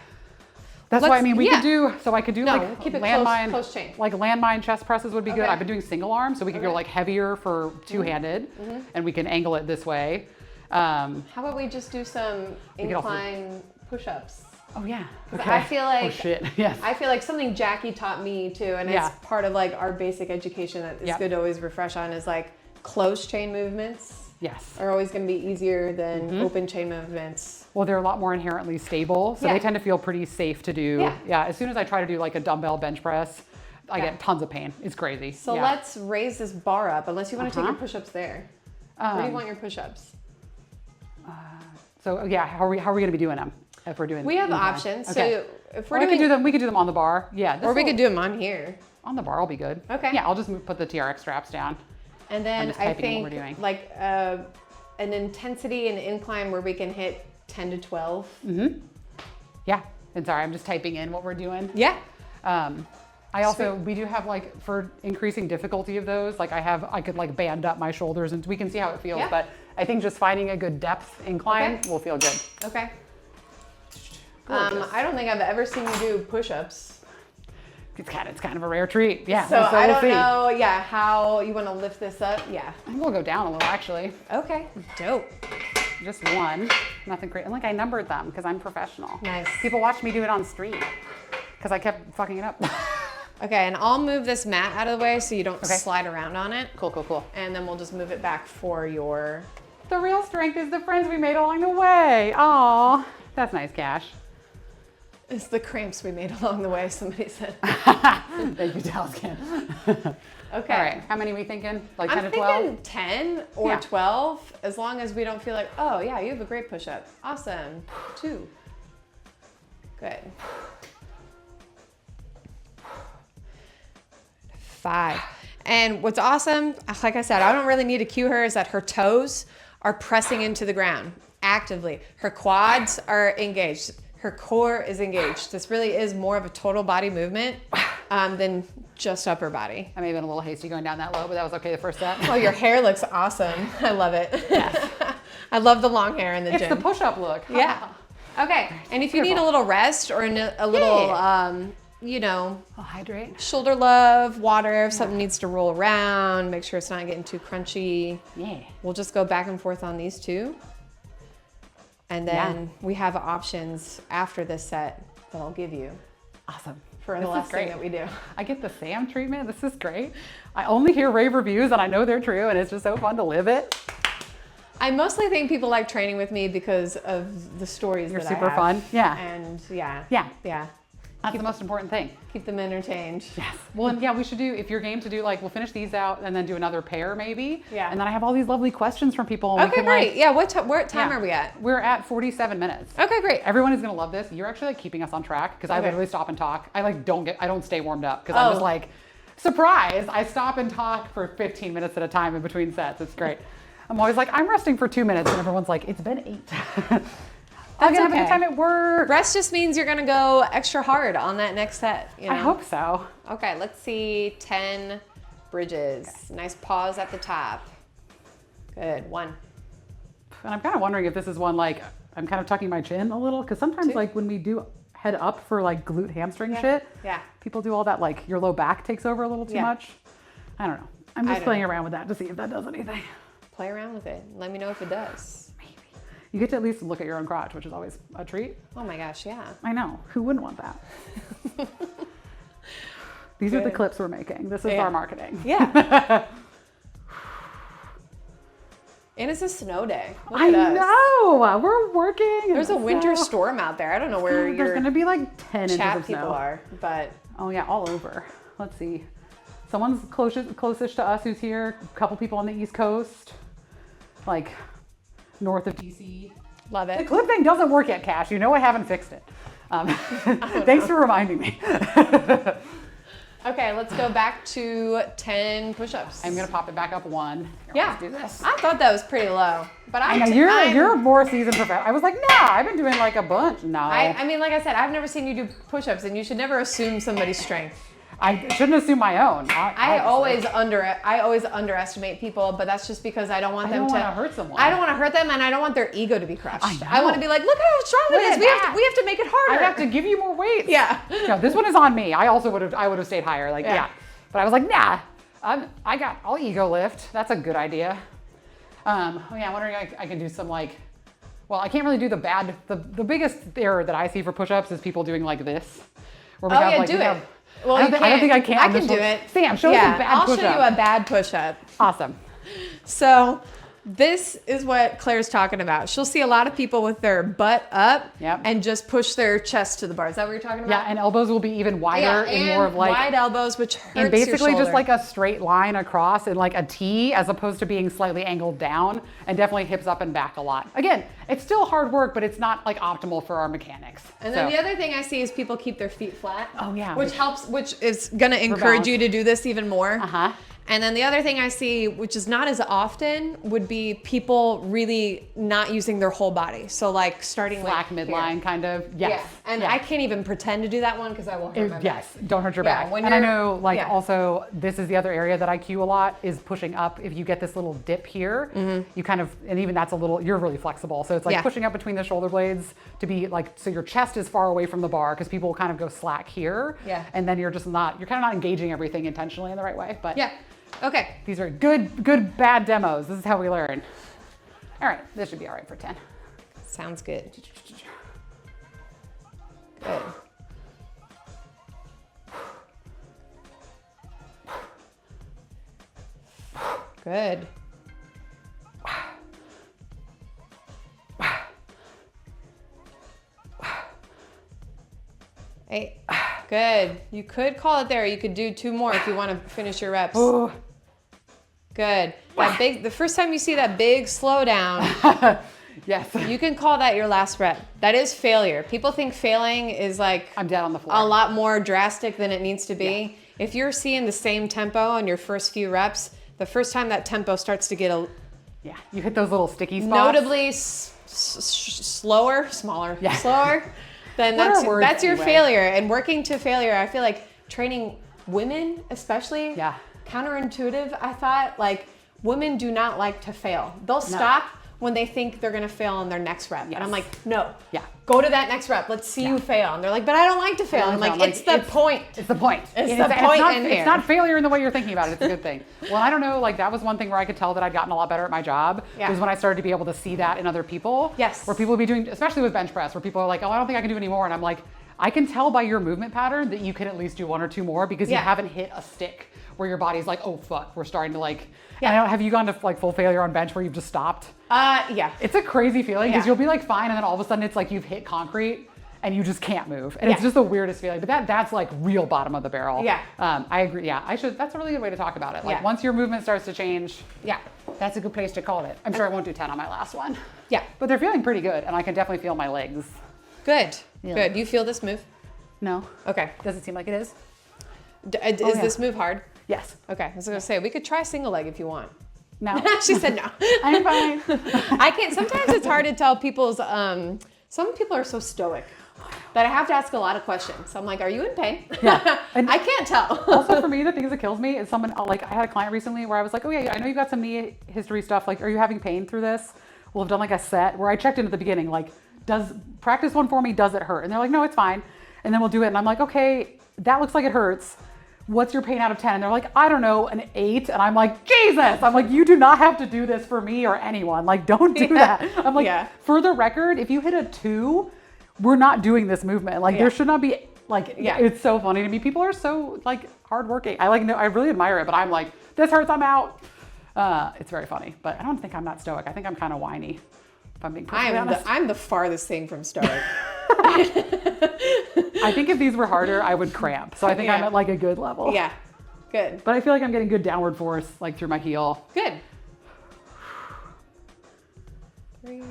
That's why, I mean, we could do, so I could do keep it landmine, close chain. like landmine chest presses would be good. I've been doing single arm, so we could go like heavier for two-handed, and we can angle it this way. How about we just do some incline push-ups? Oh yeah. Okay. I feel like, oh shit, yes. I feel like something Jackie taught me too, and it's part of like our basic education that is good to always refresh on is like close chain movements. Yes. Are always going to be easier than open chain movements. Well, they're a lot more inherently stable, so they tend to feel pretty safe to do. Yeah. As soon as I try to do like a dumbbell bench press, I get tons of pain. It's crazy. So let's raise this bar up, unless you want to take your push-ups there. Where do you want your push-ups? How are we going to be doing them? If we're doing, we have options. Okay. So if we're doing, we could do them on the bar. Yeah. Or we could do them on here. On the bar will be good. Okay. Yeah, I'll just put the TRX straps down. And then I think what we're doing. like an intensity and incline where we can hit 10 to 12. Mm-hmm. Yeah. And sorry, I'm just typing in what we're doing. Yeah. We do have like for increasing difficulty of those, like I could like band up my shoulders and we can see how it feels. But I think just finding a good depth incline will feel good. Okay. I don't think I've ever seen you do push-ups. It's kind of a rare treat. Yeah. So I don't know, how you want to lift this up. Yeah. I think we'll go down a little actually. Okay. Dope. Just one. Nothing great. And like I numbered them because I'm professional. Nice. People watched me do it on stream because I kept fucking it up. Okay, and I'll move this mat out of the way so you don't slide around on it. Cool. And then we'll just move it back for your... The real strength is the friends we made along the way. Aw, that's nice, Cash. It's the cramps we made along the way, somebody said. Thank you, Taliscan. Okay. All right, how many are we thinking? Like 10 I'm to 12? thinking 10 or 12, as long as we don't feel like, oh yeah, you have a great push-up. Awesome. 2. Good. 5. And what's awesome, like I said, I don't really need to cue her, is that her toes are pressing into the ground actively. Her quads are engaged. Her core is engaged. This really is more of a total body movement than just upper body. I may have been a little hasty going down that low, but that was okay the first set. Oh, your hair looks awesome. I love it. Yes. I love the long hair in the gym. It's the push-up look. Yeah. Okay. And if you need a little rest or a little, you know, I'll hydrate. shoulder love, water, if something needs to roll around, make sure it's not getting too crunchy. Yeah. We'll just go back and forth on these two. And then we have options after this set that I'll give you. Awesome. For the last thing that we do. I get the Sam treatment. This is great. I only hear rave reviews and I know they're true and it's just so fun to live it. I mostly think people like training with me because of the stories You're that super I have. fun. Yeah. And Yeah. Yeah. That's the most important thing. Keep them entertained. Yes. Well, and yeah, we should do, if you're game to do, like, we'll finish these out and then do another pair maybe. Yeah. And then I have all these lovely questions from people. And Okay, we can, great. like, Yeah, what time are we at? We're at 47 minutes. Okay, great. Everyone is going to love this. You're actually like keeping us on track because I literally stop and talk. I don't stay warmed up because I'm just like, surprise. I stop and talk for 15 minutes at a time in between sets. It's great. I'm always like, I'm resting for 2 minutes and everyone's like, it's been 8. I'm gonna have a good time at work. Rest just means you're gonna go extra hard on that next set. You know? I hope so. Okay, let's see 10 bridges. Okay. Nice pause at the top. Good, 1. And I'm kind of wondering if this is one, like, I'm kind of tucking my chin a little because sometimes 2. like when we do head up for like glute hamstring shit, people do all that, like your low back takes over a little too much. I don't know. I'm just playing around with that to see if that does anything. Play around with it. Let me know if it does. You get to at least look at your own crotch, which is always a treat. Oh my gosh, yeah. I know. Who wouldn't want that? These are the clips we're making. This is our marketing. Yeah. And it's a snow day. Look I at us. know. We're working. There's a winter storm out there. I don't know where There's going to be like 10 inches chat of snow. people are, but. Oh yeah, all over. Let's see. Someone's closest to us who's here. A couple people on the East Coast. Like north of DC. Love it. The clip thing doesn't work yet, Cash. You know I haven't fixed it. Thanks for reminding me. Okay, let's go back to 10 push-ups. I'm gonna pop it back up 1. Here, let's do this. I thought that was pretty low, but I know you're more seasoned professional. I was like, nah, I've been doing like a bunch. No. I mean, like I said, I've never seen you do push-ups, and you should never assume somebody's strength. I shouldn't assume my own. I always underestimate people, but that's just because I don't want them to hurt someone. I don't want to hurt them, and I don't want their ego to be crushed. I want to be like, look how strong it is. We have to make it harder. I have to give you more weight. Yeah. No, this one is on me. I also would have stayed higher. Like but I was like, nah. I'll ego lift. That's a good idea. I'm wondering if I can do some like. Well, I can't really do the biggest error that I see for push-ups is people doing like this. Where we have, like, do it. Well, I don't think I can. I can do it. Sam, show us a bad push-up. I'll show you a bad push-up. Awesome. So this is what Claire's talking about. She'll see a lot of people with their butt up and just push their chest to the bar. Is that what you're talking about? Yeah, and elbows will be even wider and more of like wide elbows, which hurts and basically your just like a straight line across and like a T as opposed to being slightly angled down, and definitely hips up and back a lot. Again, it's still hard work, but it's not like optimal for our mechanics. And then the other thing I see is people keep their feet flat. Oh yeah. Which is going to encourage you to do this even more. Uh-huh. And then the other thing I see, which is not as often, would be people really not using their whole body. So like starting slack like midline here. kind of. Yes. Yeah. And I can't even pretend to do that one because I will hurt my back. Yes, don't hurt your back. And I know like also this is the other area that I cue a lot is pushing up. If you get this little dip here, you kind of, and even that's a little, you're really flexible. So it's like pushing up between the shoulder blades to be like, so your chest is far away from the bar because people kind of go slack here. Yeah. And then you're kind of not engaging everything intentionally in the right way. But yeah. Okay. These are good, bad demos. This is how we learn. All right, this should be all right for 10. Sounds good. Good. Good. Hey, good. You could call it there. You could do 2 more if you want to finish your reps. Ooh. Good. The first time you see that big slowdown, yes, you can call that your last rep. That is failure. People think failing is like I'm dead on the floor. A lot more drastic than it needs to be. Yeah. If you're seeing the same tempo on your first few reps, the first time that tempo starts to get you hit those little sticky spots. Notably slower, then that's your failure. And working to failure, I feel like training women especially, counterintuitive, I thought, like women do not like to fail. They'll stop when they think they're gonna fail on their next rep. Yes. And I'm like, no. Yeah. Go to that next rep. Let's see you fail. And they're like, but I don't like to fail. I'm like, it's the point. It's the point. It's the point in here. It's not failure in the way you're thinking about it. It's a good thing. Well, I don't know, like that was one thing where I could tell that I'd gotten a lot better at my job. Yeah. Was when I started to be able to see that in other people. Yes. Where people would be doing, especially with bench press, where people are like, oh, I don't think I can do any more. And I'm like, I can tell by your movement pattern that you can at least do 1 or 2 more because you haven't hit a stick where your body's like, oh fuck, we're starting to like, and I don't, have you gone to like full failure on bench where you've just stopped? Yeah. It's a crazy feeling because you'll be like fine and then all of a sudden it's like you've hit concrete and you just can't move. And it's just the weirdest feeling, but that's like real bottom of the barrel. Yeah. I agree. Yeah, that's a really good way to talk about it. Like once your movement starts to change, that's a good place to call it. I'm sure I won't do 10 on my last one. Yeah. But they're feeling pretty good and I can definitely feel my legs. Good. Yeah. Good. You feel this move? No. Okay. Does it seem like it is? Is this move hard? Yes. Okay. I was gonna say we could try single leg if you want. No. She said no. I'm fine. I can't. Sometimes it's hard to tell people's. Some people are so stoic that I have to ask a lot of questions. I'm like, are you in pain? Yeah. And I can't tell. Also for me, the things that kills me is someone like I had a client recently where I was like, oh yeah, I know you got some knee history stuff. Like, are you having pain through this? We'll have done like a set where I checked in at the beginning, like, practice one for me, does it hurt? And they're like, no, it's fine. And then we'll do it. And I'm like, okay, that looks like it hurts. What's your pain out of 10? And they're like, I don't know, an 8. And I'm like, Jesus. I'm like, you do not have to do this for me or anyone. Like, don't do that. I'm like, for the record, if you hit a 2, we're not doing this movement. Like, there should not be, like, it's so funny to me. People are so, like, hardworking. I really admire it, but I'm like, this hurts, I'm out. It's very funny, but I don't think I'm not stoic. I think I'm kind of whiny, if I'm being perfectly honest. I'm the farthest thing from stoic. I think if these were harder, I would cramp. So I think I'm at like a good level. Yeah, good. But I feel like I'm getting good downward force like through my heel. Good. 3.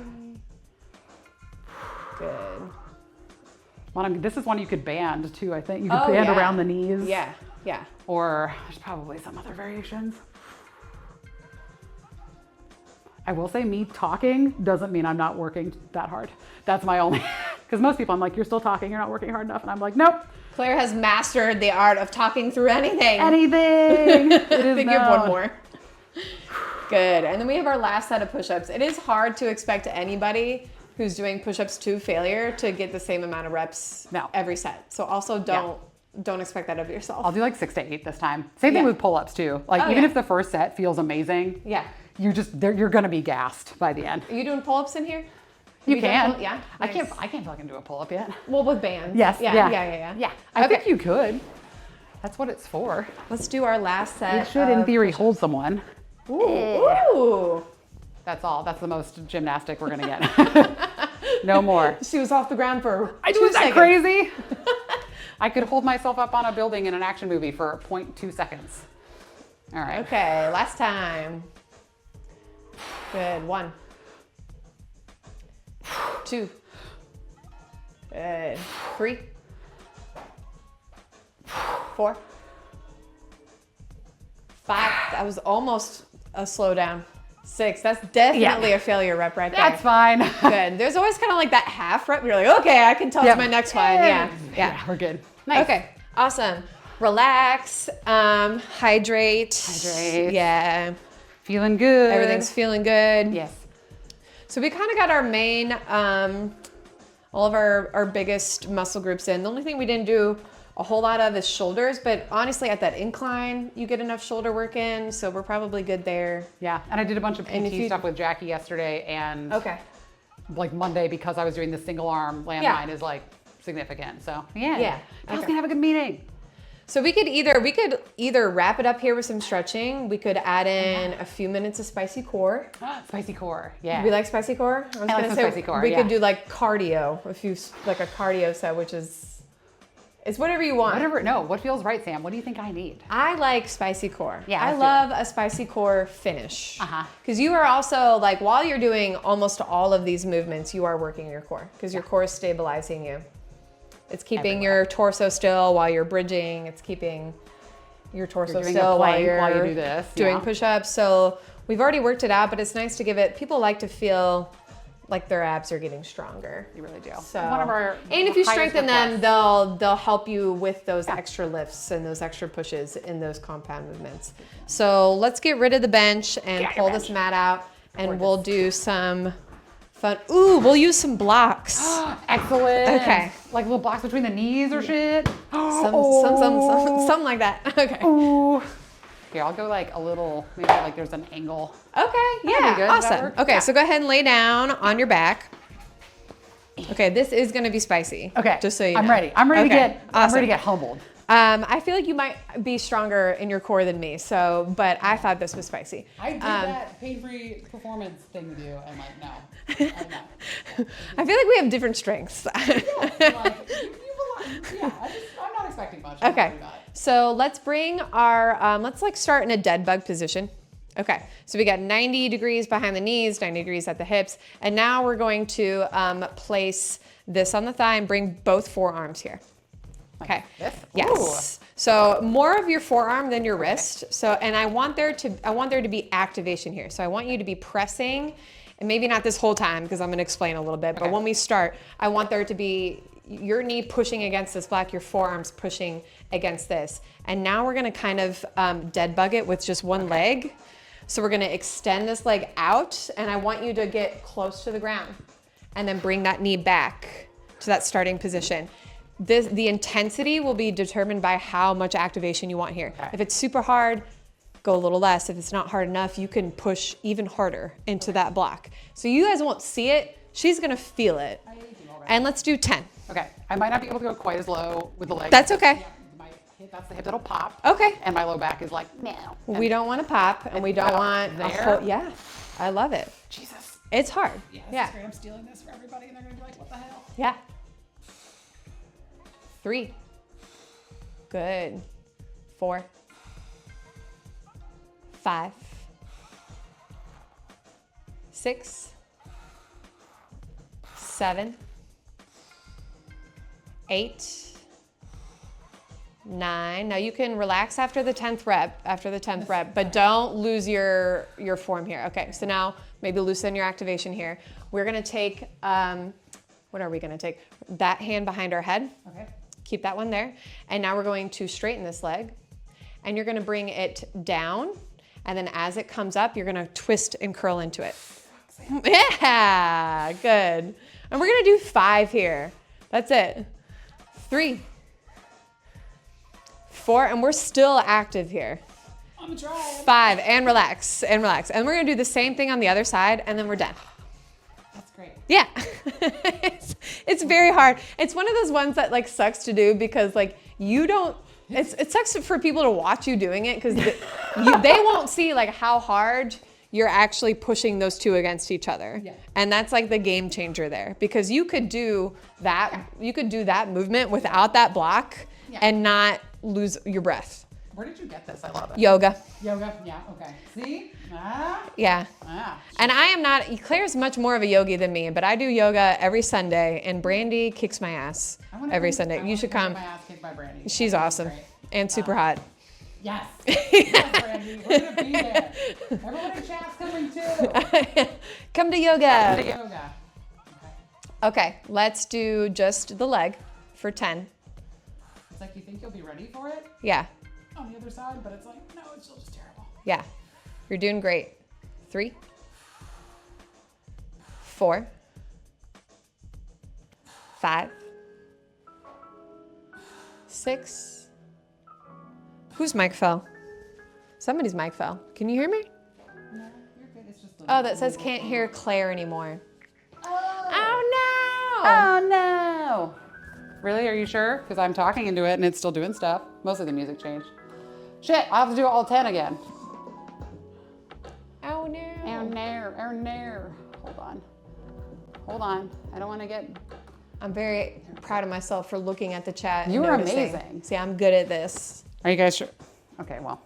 Good. This is one you could band too, I think. You could band around the knees. Yeah, yeah. Or there's probably some other variations. I will say me talking doesn't mean I'm not working that hard. That's my only, because most people I'm like, you're still talking, you're not working hard enough. And I'm like, nope. Claire has mastered the art of talking through anything. Anything. It is I think you have one more. Good. And then we have our last set of push-ups. It is hard to expect anybody who's doing push-ups to failure to get the same amount of reps every set. So also don't expect that of yourself. I'll do like 6 to 8 this time. Same thing with pull-ups too. Like even if the first set feels amazing. Yeah. You're gonna be gassed by the end. Are you doing pull-ups in here? You can. Yeah. Nice. I can't fucking do a pull-up yet. Well, with bands. Yes. Yeah. I think you could. That's what it's for. Let's do our last set. It should, in theory, hold someone. Ooh. That's all. That's the most gymnastic we're gonna get. No more. She was off the ground for 2 Was that seconds. crazy? I could hold myself up on a building in an action movie for 0.2 seconds. All right. Okay, last time. Good. 1. 2. Good. 3. 4. 5. That was almost a slowdown. 6. That's definitely a failure rep right there. That's fine. Good. There's always kind of like that half rep. You're like, okay, I can tell it's my next one. Yeah. We're good. Nice. Okay. Awesome. Relax. Hydrate. Yeah. Feeling good. Everything's feeling good. Yes. So we kind of got our main, all of our biggest muscle groups in. The only thing we didn't do a whole lot of is shoulders, but honestly at that incline, you get enough shoulder work in, so we're probably good there. Yeah, and I did a bunch of PT stuff with Jackie yesterday, and like Monday, because I was doing the single arm landmine is like significant. So I was gonna have a good meeting. So we could either wrap it up here with some stretching. We could add in a few minutes of spicy core. Spicy core, yeah. We like spicy core? I was gonna say spicy core, we could do like cardio, like a cardio set, which is, it's whatever you want. What feels right, Sam? What do you think I need? I like spicy core. Yeah, I love a spicy core finish. Because you are also, like, while you're doing almost all of these movements, you are working your core, because your core is stabilizing you. It's keeping your torso still while you're bridging. It's keeping your torso still while you do this. Doing push-ups. So we've already worked it out, but it's nice to give it, people like to feel like their abs are getting stronger. You really do. So, one of our and if you strengthen them, they'll help you with those extra lifts and those extra pushes in those compound movements. So let's get rid of the bench and pull this mat out. and we'll do some fun. Ooh, we'll use some blocks. Excellent. Okay. Like little blocks between the knees or shit. Something like that. Okay. Ooh. Here, I'll go like a little, maybe like there's an angle. Okay, yeah, awesome. Okay, so go ahead and lay down on your back. Okay, this is gonna be spicy. Okay, just so you know. I'm ready. I'm ready Okay, I'm ready to get humbled. I feel like you might be stronger in your core than me, but I thought this was spicy. I did that pain-free performance thing with you, and like, no, I'm not. I feel like we have different strengths. I'm not expecting much. Okay, so let's bring our, let's like start in a dead bug position. Okay, so we got 90 degrees behind the knees, 90 degrees at the hips, and now we're going to place this on the thigh and bring both forearms here. Okay. Yes. So more of your forearm than your wrist. So, and I want there to be activation here. So I want you to be pressing, and maybe not this whole time because I'm going to explain a little bit. But when we start, I want there to be your knee pushing against this block, your forearms pushing against this. And now we're going to kind of dead bug it with just one leg. So we're going to extend this leg out, and I want you to get close to the ground, and then bring that knee back to that starting position. The intensity will be determined by how much activation you want here. Okay. If it's super hard, go a little less. If it's not hard enough, you can push even harder into that block. So you guys won't see it. She's gonna feel it. And let's do 10. Okay, I might not be able to go quite as low with the legs. That's okay. Yeah, that's the hip that'll pop. Okay. And my low back is like, no. We don't want to pop, and we don't want a whole, yeah, I love it. Jesus. It's hard. Yeah, this is great. I'm stealing this for everybody, and they're gonna be like, what the hell? Yeah. 3. Good. 4. 5. 6. 7. 8. 9. Now you can relax after the 10th rep, but don't lose your form here. Okay, so now maybe loosen your activation here. We're gonna take, what are we gonna take? That hand behind our head. Okay. Keep that one there. And now we're going to straighten this leg, and you're gonna bring it down, and then as it comes up, you're gonna twist and curl into it. Yeah, good. And we're gonna do 5 here. That's it. 3, 4, and we're still active here. I'm trying. 5, and relax, and relax. And we're gonna do the same thing on the other side, and then we're done. That's great. Yeah, it's very hard. It's one of those ones that like sucks to do because like you don't, it sucks for people to watch you doing it because they won't see like how hard you're actually pushing those two against each other. Yeah. And that's like the game changer there because you could do that, you could do that movement without that block and not lose your breath. Where did you get this? I love it. Yoga. Yoga, yeah, okay. See? Yeah. And I am not, Claire's much more of a yogi than me, but I do yoga every Sunday, and Brandy kicks my ass every Sunday. You should come. My ass kicked by Brandy. She's awesome and super hot. Yes. Yes, Brandy. We're going to be there. Everyone in chat's coming too. Come to yoga. Come to yoga. Okay, let's do just the leg for 10. It's like you think you'll be ready for it? Yeah. On the other side, but it's like, no, it's still just terrible. Yeah, you're doing great. 3, 4, 5, 6. Whose mic fell? Somebody's mic fell. Can you hear me? No, you're good. It's just Oh, that says can't hear Claire anymore. Oh no! Oh no! Really? Are you sure? Because I'm talking into it and it's still doing stuff. Mostly the music changed. Shit, I'll have to do all 10 again. Oh no. Oh no, oh no. Hold on. Hold on. I don't want to get... I'm very proud of myself for looking at the chat. You are noticing. amazing. See, I'm good at this. Are you guys sure? Okay, well.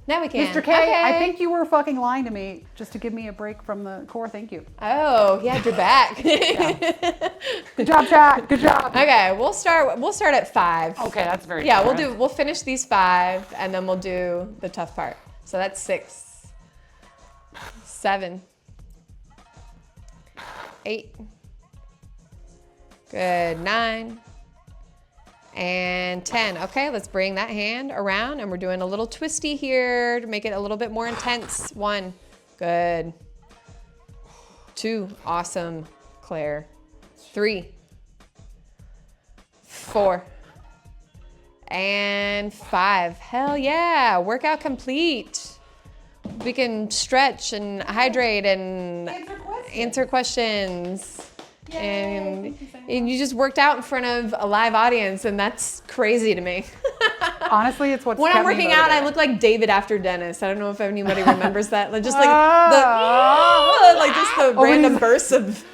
Now we can. Mr. K, okay. I think you were fucking lying to me just to give me a break from the core. Thank you. Oh, he had your back. Good job, chat. Good job. Okay, we'll start at 5. Okay, that's very good. We'll finish these 5 and then we'll do the tough part. So that's 6, 7, 8. Good. 9. And 10. Okay, let's bring that hand around and we're doing a little twisty here to make it a little bit more intense. 1. Good. 2. Awesome, Claire. 3. 4. And 5. Hell yeah. Workout complete. We can stretch and hydrate and answer questions. And you just worked out in front of a live audience, and that's crazy to me. Honestly, it's what's when kept I'm working me out, I motivated. look like David after Dennis. I don't know if anybody remembers that. Like just like just the random bursts of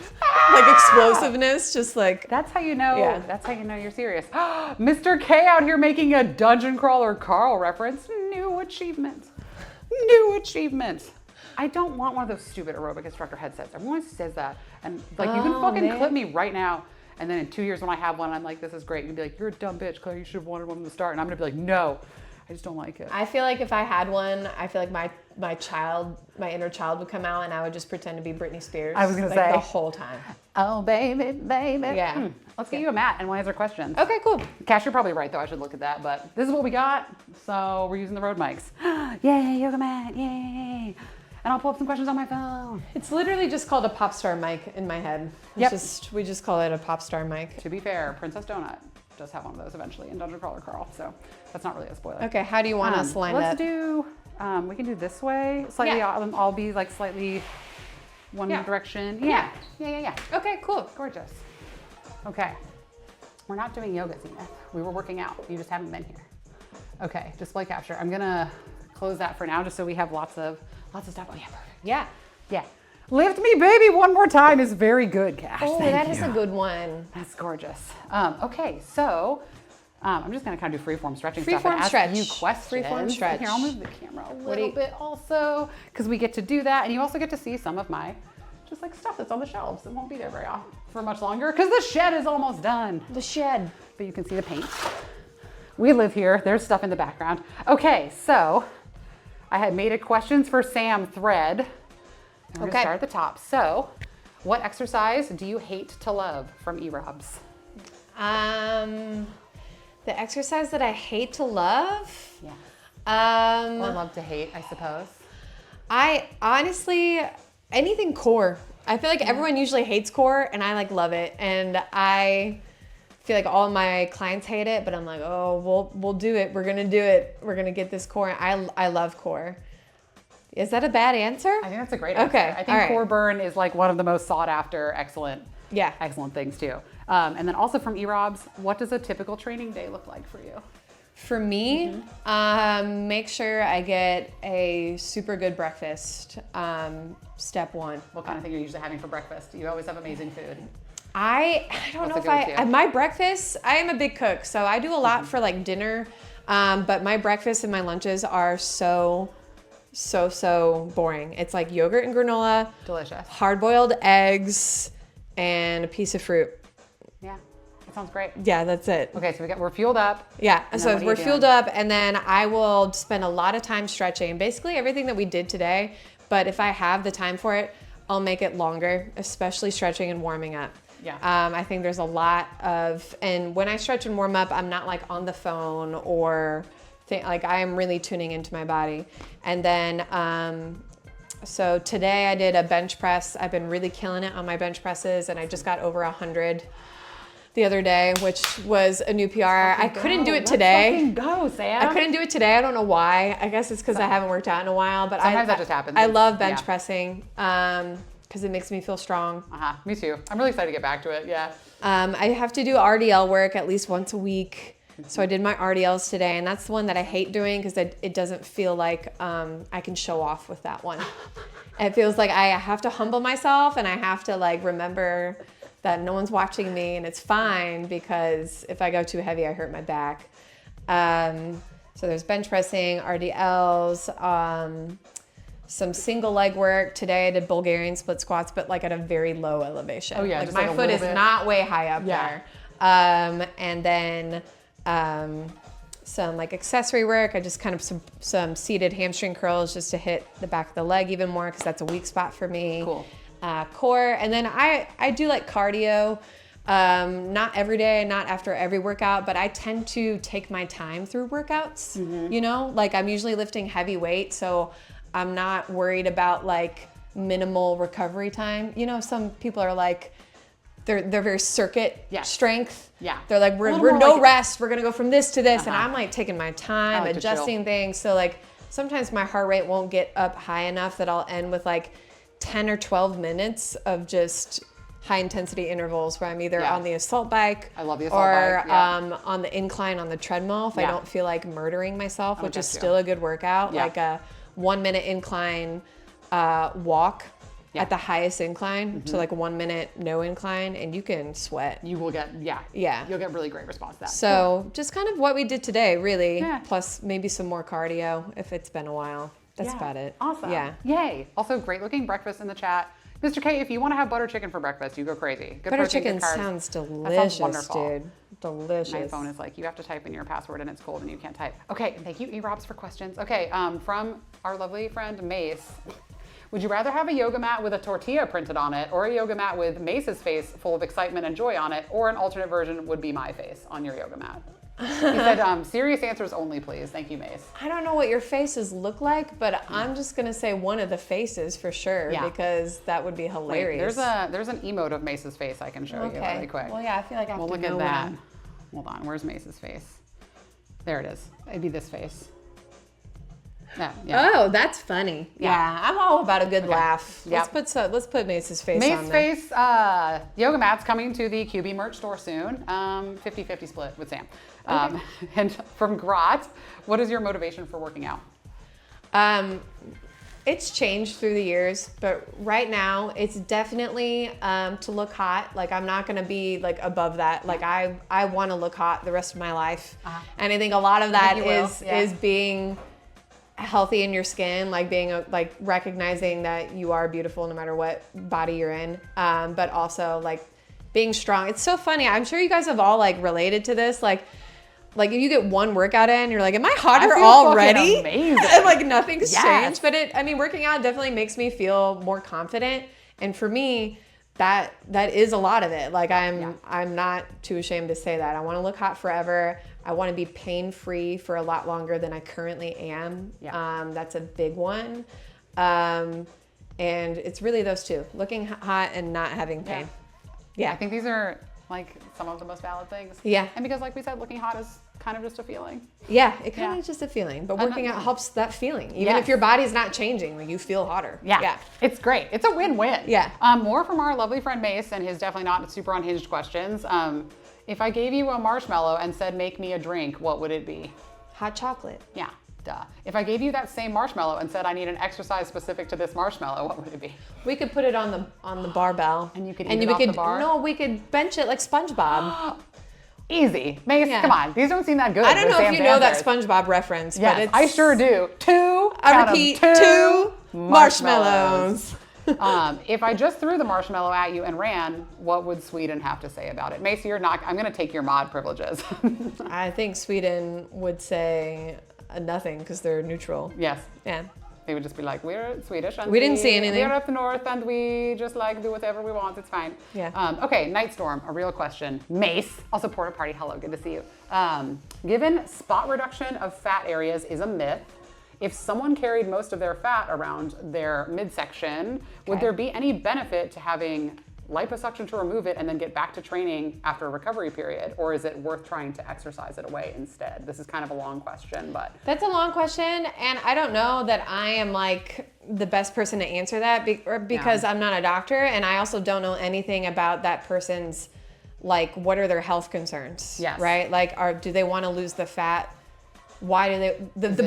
like explosiveness, just like That's how you know. Yeah. That's how you know you're serious. Mr. K out here making a dungeon crawler Carl reference. New achievement. New achievement. I don't want one of those stupid aerobic instructor headsets. Everyone says that, and like you can fucking clip me right now. And then in 2 years when I have one, I'm like, this is great. You'd be like, you're a dumb bitch, Claire. You should have wanted one from the start. And I'm gonna be like, no, I just don't like it. I feel like if I had one, I feel like my inner child would come out, and I would just pretend to be Britney Spears. I was gonna like, say the whole time. Oh baby, baby. Yeah. Let's get you a mat and we'll answer questions. Okay, cool. Cash, you're probably right though. I should look at that, but this is what we got. So we're using the Rode mics. Yay, yoga mat, yay. And I'll pull up some questions on my phone. It's literally just called a pop star mic in my head. We just call it a pop star mic. To be fair, Princess Donut does have one of those eventually in Dungeon Crawler Carl, so that's not really a spoiler. Okay, how do you want us lined let's up? do, we can do this way. Slightly, Yeah. I'll be like slightly one Yeah. direction. Yeah. Yeah. Okay, cool. Gorgeous. Okay. We're not doing yoga, Zenith. We were working out. You just haven't been here. Okay, display capture. I'm gonna close that for now just so we have lots of stuff. Oh yeah, perfect. Yeah. Lift me, baby, one more time is very good, Cash. Oh, Thank that you. is a good one. That's gorgeous. Okay, so I'm just gonna kind of do freeform stretching stuff Freeform and ask stretch. you questions. Freeform stretch. Here, I'll move the camera a little bit also, because we get to do that, and you also get to see some of my just like stuff that's on the shelves. It won't be there very often for much longer because the shed is almost done. The shed. But you can see the paint. We live here. There's stuff in the background. Okay, so I had made a questions for Sam thread. We're gonna start at the top. So, what exercise do you hate to love from E-Robs? The exercise that I hate to love. Yeah. Or love to hate, I suppose. I honestly, anything core. I feel like everyone usually hates core, and I like love it. And I feel like all my clients hate it, but I'm like, oh, we'll do it. We're gonna do it. We're gonna get this core. I love core. Is that a bad answer? I think that's a great answer. Okay, I think all right. core burn is like one of the most sought after, excellent things too. And then also from E-Robs, what does a typical training day look like for you? For me, make sure I get a super good breakfast. Step one. What kind of thing are you usually having for breakfast? You always have amazing food. I don't know What's if a go-to? my breakfast, I am a big cook, so I do a lot for like dinner. But my breakfast and my lunches are so boring. It's like yogurt and granola, Delicious. hard-boiled eggs, and a piece of fruit. Yeah, that sounds great. Yeah, that's it. Okay, so we're fueled up. Yeah, And so then what are we're you fueled doing? up, and then I will spend a lot of time stretching, basically everything that we did today. But if I have the time for it, I'll make it longer, especially stretching and warming up. Yeah. I think there's a lot of, and when I stretch and warm up, I'm not like on the phone or like I am really tuning into my body. And then, so today I did a bench press. I've been really killing it on my bench presses, and I just got over 100 the other day, which was a new PR. I couldn't do it today. Let's fucking go, Sam. I couldn't do it today. I don't know why. I guess it's because I haven't worked out in a while. But Sometimes that just happens. I love bench Yeah. pressing because it makes me feel strong. Me too. I'm really excited to get back to it. Yeah. I have to do RDL work at least once a week. So I did my RDLs today, and that's the one that I hate doing because it doesn't feel like I can show off with that one. It feels like I have to humble myself, and I have to like remember that no one's watching me, and it's fine because if I go too heavy, I hurt my back. So there's bench pressing, RDLs, some single leg work. Today I did Bulgarian split squats, but like at a very low elevation. Oh, yeah, like just my like a foot little is bit. not way high up Yeah. there. And then some like accessory work. I just kind of some seated hamstring curls just to hit the back of the leg even more because that's a weak spot for me. Cool. Core, and then I do like cardio, not every day, not after every workout, but I tend to take my time through workouts. You know, like I'm usually lifting heavy weight, so I'm not worried about like minimal recovery time. You know, some people are like, they're very circuit strength. Yeah. They're like, we're no rest. We're going to go from this to this. And I'm like taking my time, adjusting things. So like sometimes my heart rate won't get up high enough that I'll end with like 10 or 12 minutes of just high intensity intervals where I'm either on the assault bike I love the assault bike. On the incline on the treadmill if I don't feel like murdering myself, which is still a good workout, like a 1 minute incline walk at the highest incline to like 1 minute no incline, and you can sweat. You will get, you'll get really great response to that. So just kind of what we did today, really, plus maybe some more cardio if it's been a while. That's about it. Awesome. Yeah. Yay. Also, great looking breakfast in the chat. Mr. K, if you want to have butter chicken for breakfast, you go crazy. Good butter protein, chicken good carbs. sounds delicious, that sounds wonderful. dude. Delicious. My phone is like, you have to type in your password and it's cold and you can't type. Okay, thank you, E-Robs, for questions. Okay, from our lovely friend Mace. Would you rather have a yoga mat with a tortilla printed on it, or a yoga mat with Mace's face full of excitement and joy on it, or an alternate version would be my face on your yoga mat? He said, serious answers only, please. Thank you, Mace. I don't know what your faces look like, but I'm just going to say one of the faces for sure, because that would be hilarious. Wait, there's an emote of Mace's face I can show you really quick. Well, yeah, I feel like I have to look know at that. Hold on, where's Mace's face? There it is. It'd be this face. Oh, that's funny. Yeah, I'm all about a good laugh. Yep. Let's put Mace's face Mace's on there. face yoga mats coming to the QB merch store soon. 50-50 split with Sam. And from Grot, what is your motivation for working out? It's changed through the years, but right now it's definitely to look hot. Like I'm not gonna be like above that. Like I want to look hot the rest of my life, and I think a lot of that is being healthy in your skin, like being like recognizing that you are beautiful no matter what body you're in, but also like being strong. It's so funny. I'm sure you guys have all like related to this. Like if you get one workout in, you're like, am I hotter already? Amazing. And like nothing's changed. But working out definitely makes me feel more confident. And for me, that is a lot of it. Like I'm not too ashamed to say that. I want to look hot forever. I want to be pain-free for a lot longer than I currently am. That's a big one. And it's really those two, looking hot and not having pain. I think these are like some of the most valid things. And because like we said, looking hot is kind of just a feeling. It kind of is just a feeling, but working out helps that feeling. Even if your body's not changing, like you feel hotter. It's great. It's a win-win. More from our lovely friend Mace and his definitely not super unhinged questions. If I gave you a marshmallow and said, make me a drink, what would it be? Hot chocolate. Yeah, duh. If I gave you that same marshmallow and said, I need an exercise specific to this marshmallow, what would it be? We could put it on the barbell. And you could eat it off the bar? No, we could bench it like SpongeBob. Easy. Mace, come on. These don't seem that good. I don't know if you know that SpongeBob reference, but it's... I sure do. Two marshmallows. If I just threw the marshmallow at you and ran, what would Sweden have to say about it? Mace, I'm going to take your mod privileges. I think Sweden would say nothing because they're neutral. Yes. Yeah. They would just be like, we're Swedish and we didn't see anything. We're up north and we just like do whatever we want. It's fine. Okay, Nightstorm, a real question. Mace, also Porta Party, hello, good to see you. Given spot reduction of fat areas is a myth, if someone carried most of their fat around their midsection, would there be any benefit to having liposuction to remove it and then get back to training after a recovery period? Or is it worth trying to exercise it away instead? This is kind of a long question, but. That's a long question. And I don't know that I am like the best person to answer that because I'm not a doctor. And I also don't know anything about that person's, like, what are their health concerns? Right? Like, do they want to lose the fat? Why do they, the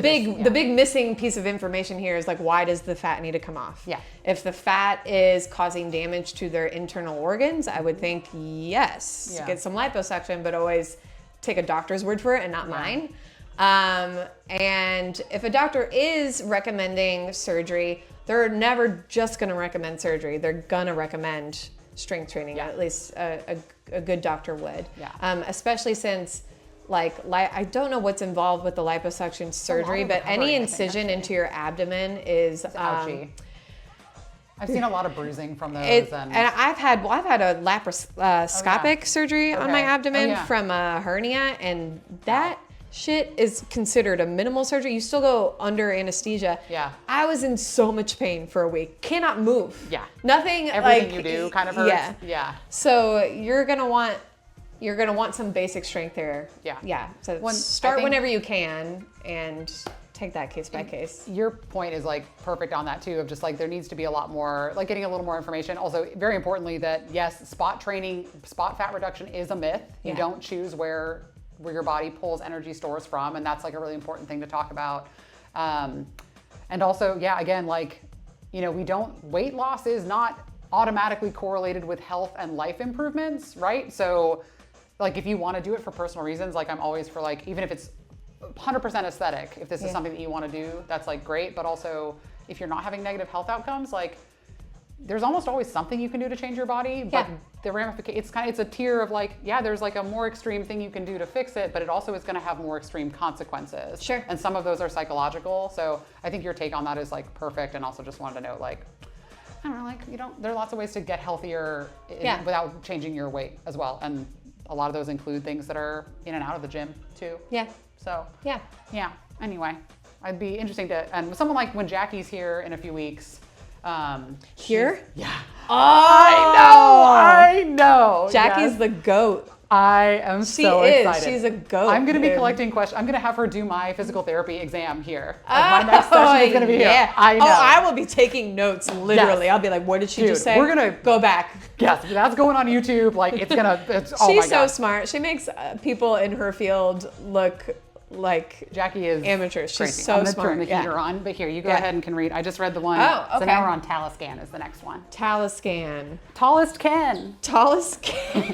big missing piece of information here is like, why does the fat need to come off? If the fat is causing damage to their internal organs, I would think yes, get some liposuction, but always take a doctor's word for it and not mine. And if a doctor is recommending surgery, they're never just going to recommend surgery. They're going to recommend strength training, at least a good doctor would. Especially since I don't know what's involved with the liposuction surgery, but any incision into your abdomen is ouchy. I've seen a lot of bruising from those. And I've had a laparoscopic surgery on my abdomen from a hernia, and that shit is considered a minimal surgery. You still go under anesthesia. Yeah. I was in so much pain for a week. Cannot move. Yeah. Nothing. Everything like, you do kind of hurts. Yeah. Yeah. So you're gonna want some basic strength there. Yeah. Yeah. So I start think whenever you can and take that case by case. Your point is like perfect on that too, of just like there needs to be a lot more, like getting a little more information. Also, very importantly, that yes, spot fat reduction is a myth. You Yeah. don't choose where your body pulls energy stores from, and that's like a really important thing to talk about. And also, yeah, again, like, you know, weight loss is not automatically correlated with health and life improvements, right? So like if you want to do it for personal reasons, like I'm always for like, even if it's 100% aesthetic, if this is something that you want to do, that's like great. But also if you're not having negative health outcomes, like there's almost always something you can do to change your body, but the ramification, it's a tier of like, yeah, there's like a more extreme thing you can do to fix it, but it also is going to have more extreme consequences. Sure. And some of those are psychological. So I think your take on that is like perfect. And also just wanted to note, like, I don't know, like there are lots of ways to get healthier without changing your weight as well. And a lot of those include things that are in and out of the gym too. Yeah. So yeah. Anyway, I'd be interesting and with someone like when Jackie's here in a few weeks. Here? Yeah. Oh, I know. Jackie's yes. the goat. I am so excited. She's a goat. I'm going to be collecting questions. I'm going to have her do my physical therapy exam here. Like my next session is going to be here. I know. Oh, I will be taking notes literally. I'll be like, what did she just say? We're going to go back. Yes, that's going on YouTube. Like it's going to, She's so smart. She makes people in her field look like Jackie is amateurs. She's crazy. so I'm gonna smart. turn the heater on, but here, you go ahead and can read. I just read the one. Oh, okay. So now we're on Taliscan is the next one. Taliscan. Tallest Ken. Tallest Ken.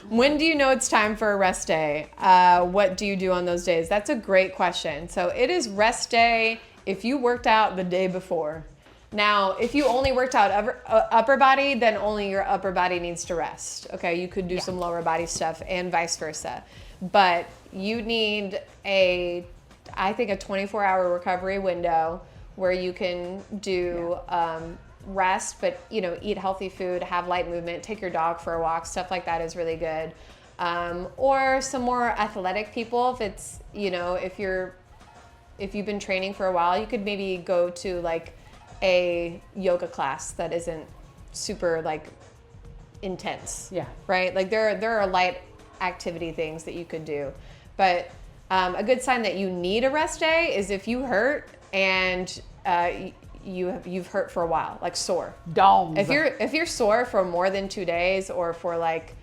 When do you know it's time for a rest day? What do you do on those days? That's a great question. So it is rest day if you worked out the day before. Now, if you only worked out upper body, then only your upper body needs to rest. Okay, you could do some lower body stuff and vice versa. But you need I think a 24-hour recovery window where you can do rest, but eat healthy food, have light movement, take your dog for a walk, stuff like that is really good. Or some more athletic people, if it's if you've been training for a while, you could maybe go to like a yoga class that isn't super like intense. Yeah. Right? Like there are light activity things that you could do. But a good sign that you need a rest day is if you hurt and you've hurt for a while, like sore. Domes. If you're sore for more than 2 days or for like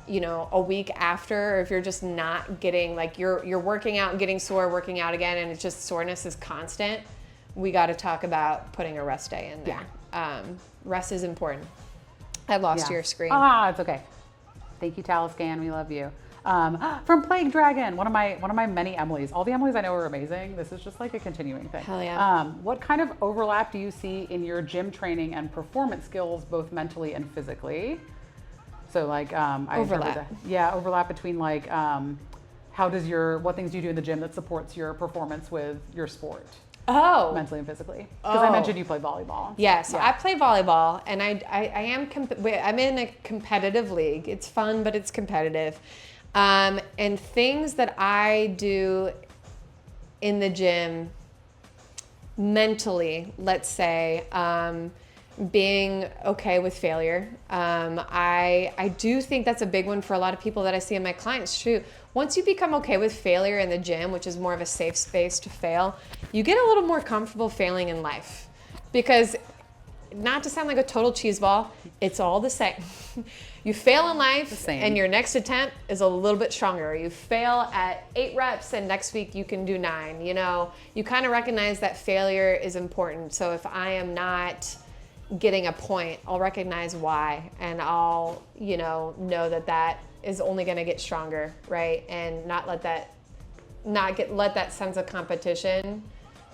a week after, or if you're just not getting like you're working out and getting sore, working out again, and it's just soreness is constant, we got to talk about putting a rest day in there. Yeah. Rest is important. I lost your screen. It's okay. Thank you, Taliscan. We love you. From Plague Dragon, one of my many Emilys. All the Emilys I know are amazing. This is just like a continuing thing. Hell yeah. What kind of overlap do you see in your gym training and performance skills, both mentally and physically? So like, overlap. Overlap between like, what things do you do in the gym that supports your performance with your sport? Oh, mentally and physically. Because I mentioned you play volleyball. Yeah, so I play volleyball, and I'm in a competitive league. It's fun, but it's competitive. And things that I do in the gym mentally, let's say, being okay with failure. I do think that's a big one for a lot of people that I see in my clients too. Once you become okay with failure in the gym, which is more of a safe space to fail, you get a little more comfortable failing in life. Because, not to sound like a total cheeseball, it's all the same. You fail in life and your next attempt is a little bit stronger. You fail at 8 reps and next week you can do 9. You kind of recognize that failure is important. So if I am not getting a point, I'll recognize why, and I'll know that is only going to get stronger, right? And not let that sense of competition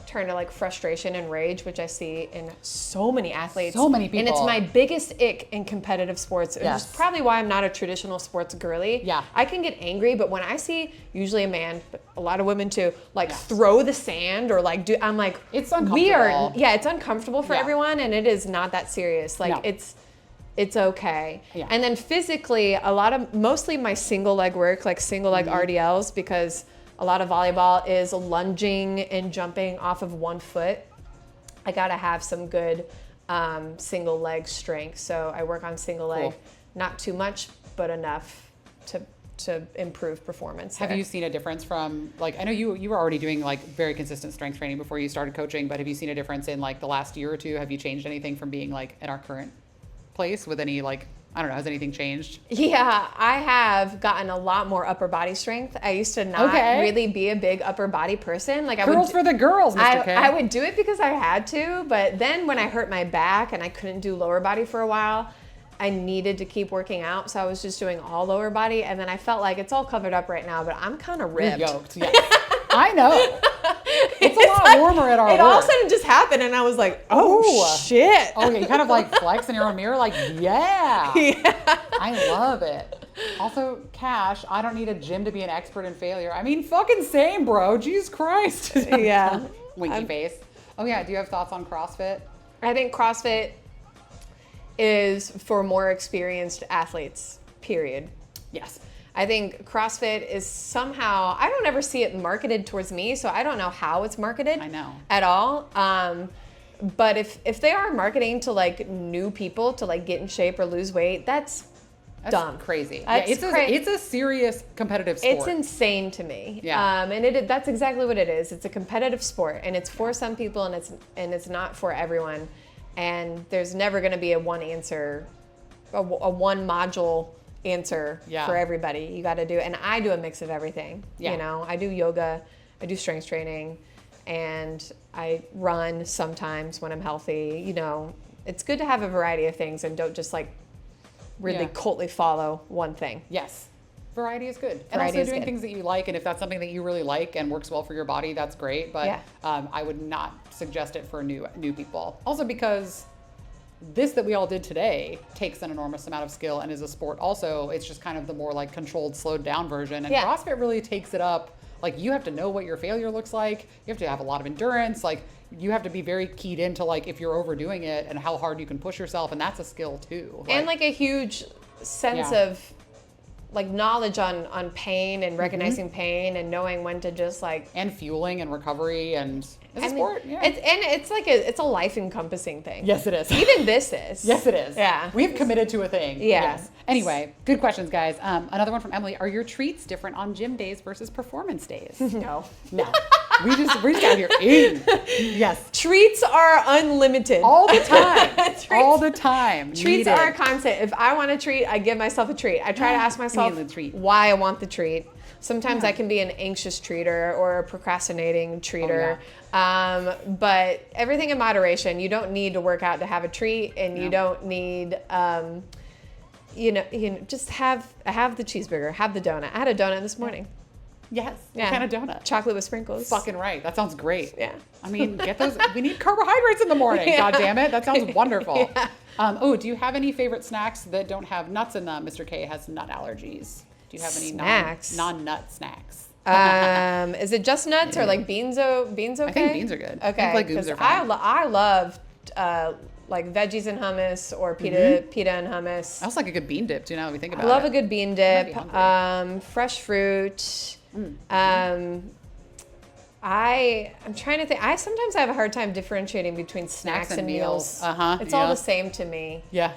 turn to like frustration and rage, which I see in so many athletes. So many people. And it's my biggest ick in competitive sports. Yes. Which is probably why I'm not a traditional sports girly. Yeah. I can get angry, but when I see usually a man, but a lot of women too, like throw the sand or like I'm like, it's uncomfortable. It's uncomfortable for everyone, and it is not that serious. Like it's okay. Yeah. And then physically, mostly my single leg work, like single leg RDLs, because a lot of volleyball is lunging and jumping off of one foot. I gotta have some good single leg strength. So I work on single leg, not too much, but enough to improve performance. Have you seen a difference from, like, I know you were already doing like very consistent strength training before you started coaching, but have you seen a difference in like the last year or two? Have you changed anything from being like at our current place with any, like, I don't know, has anything changed? Yeah, I have gotten a lot more upper body strength. I used to not really be a big upper body person. Like Girls for the girls, Mr. K. I would do it because I had to, but then when I hurt my back and I couldn't do lower body for a while, I needed to keep working out, so I was just doing all lower body, and then I felt like it's all covered up right now, but I'm kind of ripped. You're yoked, yes. I know. It's a lot warmer at our work. It all of a sudden just happened, and I was like, oh shit. Oh, yeah, you kind of like flex in your own mirror, like, yeah. I love it. Also, Cash, I don't need a gym to be an expert in failure. I mean, fucking same, bro. Jesus Christ. Yeah. Winky face. Oh, yeah. Do you have thoughts on CrossFit? I think CrossFit is for more experienced athletes, period. Yes. I think CrossFit is somehow, I don't ever see it marketed towards me, so I don't know how it's marketed. I know. At all. But if they are marketing to like new people to like get in shape or lose weight, that's dumb. Crazy. That's it's a serious competitive sport. It's insane to me. Yeah. And that's exactly what it is. It's a competitive sport, and it's for some people, and it's not for everyone. And there's never going to be a one answer, a one module answer for everybody. You got to do, and I do a mix of everything. Yeah. You know, I do yoga, I do strength training, and I run sometimes when I'm healthy. You know, it's good to have a variety of things and don't just like really cultly follow one thing. Yes. Variety is good. And Variety also is doing good. things that you like, and if that's something that you really like and works well for your body, that's great. But I would not suggest it for new people. Also because this that we all did today takes an enormous amount of skill and is a sport also. It's just kind of the more like controlled, slowed down version. And CrossFit really takes it up. Like, you have to know what your failure looks like. You have to have a lot of endurance. Like, you have to be very keyed into like if you're overdoing it and how hard you can push yourself. And that's a skill too. And like a huge sense of like knowledge on pain and recognizing pain and knowing when to just like, and fueling and recovery, and it's a sport. Yeah. It's a life encompassing thing. Yes, it is. Even this is. Yes, it is. Yeah. We've committed to a thing. Yeah. Yes. Anyway, good questions, guys. Another one from Emily. Are your treats different on gym days versus performance days? No. We're just out here eating. Yes. Treats are unlimited. All the time. All the time. Treats are a constant. If I want a treat, I give myself a treat. I try to ask myself why I want the treat. Sometimes I can be an anxious treater or a procrastinating treater. But everything in moderation. You don't need to work out to have a treat, and you don't need just have the cheeseburger, have the donut. I had a donut this morning. Yes. What kind of donut? Chocolate with sprinkles. Fucking right. That sounds great. Yeah. I mean, get those. We need carbohydrates in the morning. Yeah. God damn it. That sounds wonderful. Yeah. Do you have any favorite snacks that don't have nuts in them? Mr. K has nut allergies. Do you have any non-nut snacks? Is it just nuts or like beans? Beans okay? I think beans are good. Okay. I think legumes are fine. I love like veggies and hummus or pita and hummus. I also like a good bean dip too, now that we think about it. I love a good bean dip. Fresh fruit. I'm trying to think. Sometimes I have a hard time differentiating between snacks and meals. It's all the same to me. Yeah.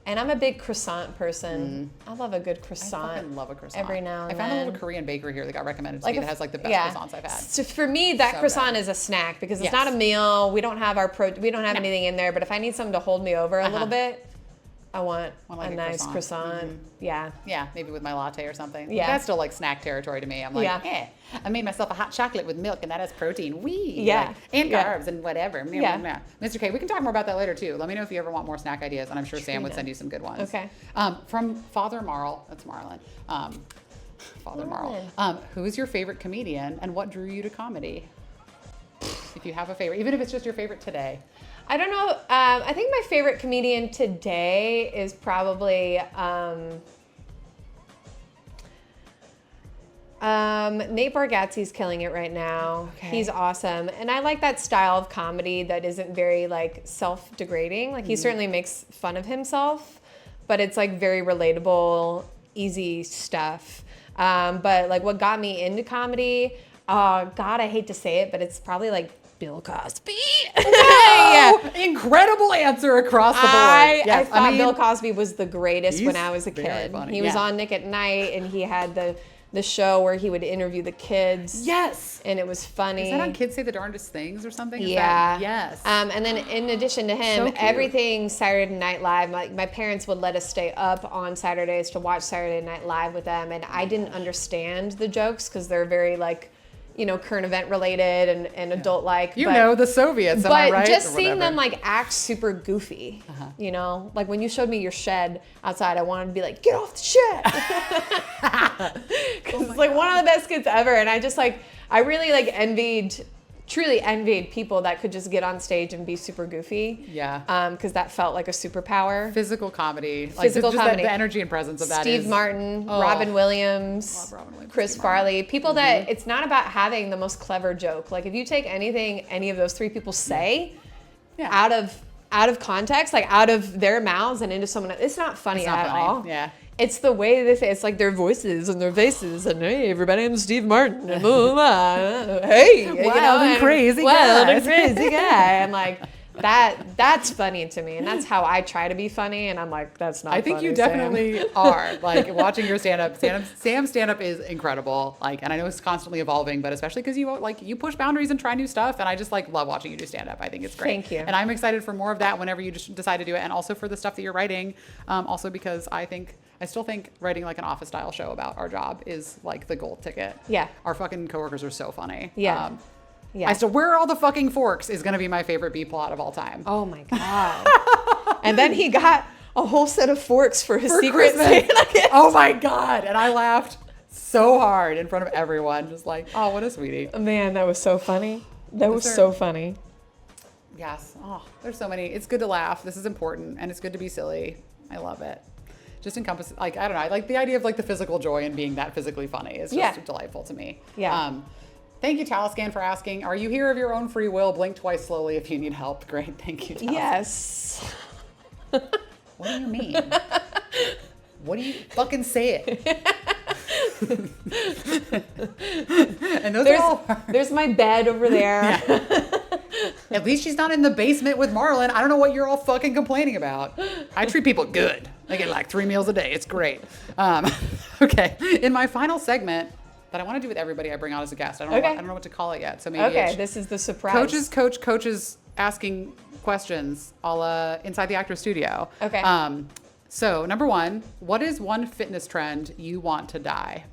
And I'm a big croissant person. I love a good croissant. I fucking love a croissant. Every now and then. I found a little Korean bakery here that got recommended to me that has like the best croissants I've had. So for me, that croissant is a snack because it's not a meal. We don't have anything in there. But if I need something to hold me over a little bit, I want a nice croissant. Yeah. Yeah, maybe with my latte or something. Yeah. That's still like snack territory to me. I'm like, I made myself a hot chocolate with milk and that has protein. And carbs and whatever. Yeah. Mr. K, we can talk more about that later too. Let me know if you ever want more snack ideas, and I'm sure Sam would send you some good ones. Okay. From Father Marl, that's Marlon. Father Marl. Who is your favorite comedian and what drew you to comedy? If you have a favorite, even if it's just your favorite today. I don't know. I think my favorite comedian today is probably Nate Bargatze's killing it right now. Okay. He's awesome. And I like that style of comedy that isn't very like self-degrading. Like he certainly makes fun of himself, but it's like very relatable, easy stuff. But like what got me into comedy, God, I hate to say it, but it's probably like Bill Cosby. Yeah. Incredible answer across the board. I thought Bill Cosby was the greatest when I was a kid. Funny. He was on Nick at Night, and he had the show where he would interview the kids. Yes. And it was funny. Is that on Kids Say the Darndest Things or something? Yes. And then in addition to him, everything Saturday Night Live, my parents would let us stay up on Saturdays to watch Saturday Night Live with them, and I didn't understand the jokes because they're very like, current event related and adult like. The Soviets, am I right? But just seeing them like act super goofy, like when you showed me your shed outside, I wanted to be like, get off the shed. Because it's like one of the best kids ever. And I really like truly envied people that could just get on stage and be super goofy. Yeah. Because that felt like a superpower. Physical comedy. Physical comedy. The energy and presence of that Steve Martin, Robin Williams, Chris Farley. People that it's not about having the most clever joke. Like if you take any of those three people say out of context, like out of their mouths and into someone else, it's not funny at all. Yeah. It's the way they say it's like their voices and their faces and hey everybody, I'm Steve Martin and blah, blah, blah. Hey, wild and crazy guy. And like that's funny to me, and that's how I try to be funny, and I'm like, that's not. I think funny, you definitely are. Like watching your stand-up. Sam's stand-up is incredible. Like, and I know it's constantly evolving, but especially because you push boundaries and try new stuff, and I just like love watching you do stand-up. I think it's great. Thank you. And I'm excited for more of that whenever you just decide to do it, and also for the stuff that you're writing. Also because I still think writing like an office style show about our job is like the gold ticket. Yeah. Our fucking coworkers are so funny. Yeah. Yeah. Where are all the fucking forks is going to be my favorite B plot of all time. Oh my God. And then he got a whole set of forks for his secret Santa gift. Oh my God. And I laughed so hard in front of everyone. Just like, oh, what a sweetie. Man, that was so funny. That was so funny. Yes. Oh, there's so many. It's good to laugh. This is important. And it's good to be silly. I love it. Just encompass, like, I don't know. I like the idea of like the physical joy and being that physically funny is just delightful to me. Yeah. Thank you, Taliscan, for asking. Are you here of your own free will? Blink twice slowly if you need help. Great. Thank you, Taliscan. Yes. What do you mean? What do you fucking say it? And there's my bed over there. Yeah. At least she's not in the basement with Marlon. I don't know what you're all fucking complaining about. I treat people good. I get like 3 meals a day. It's great. Okay. In my final segment that I want to do with everybody I bring on as a guest. I don't know what to call it yet. So maybe this is the surprise. Coaches asking questions a la Inside the Actor Studio. Okay. So number one, what is one fitness trend you want to die?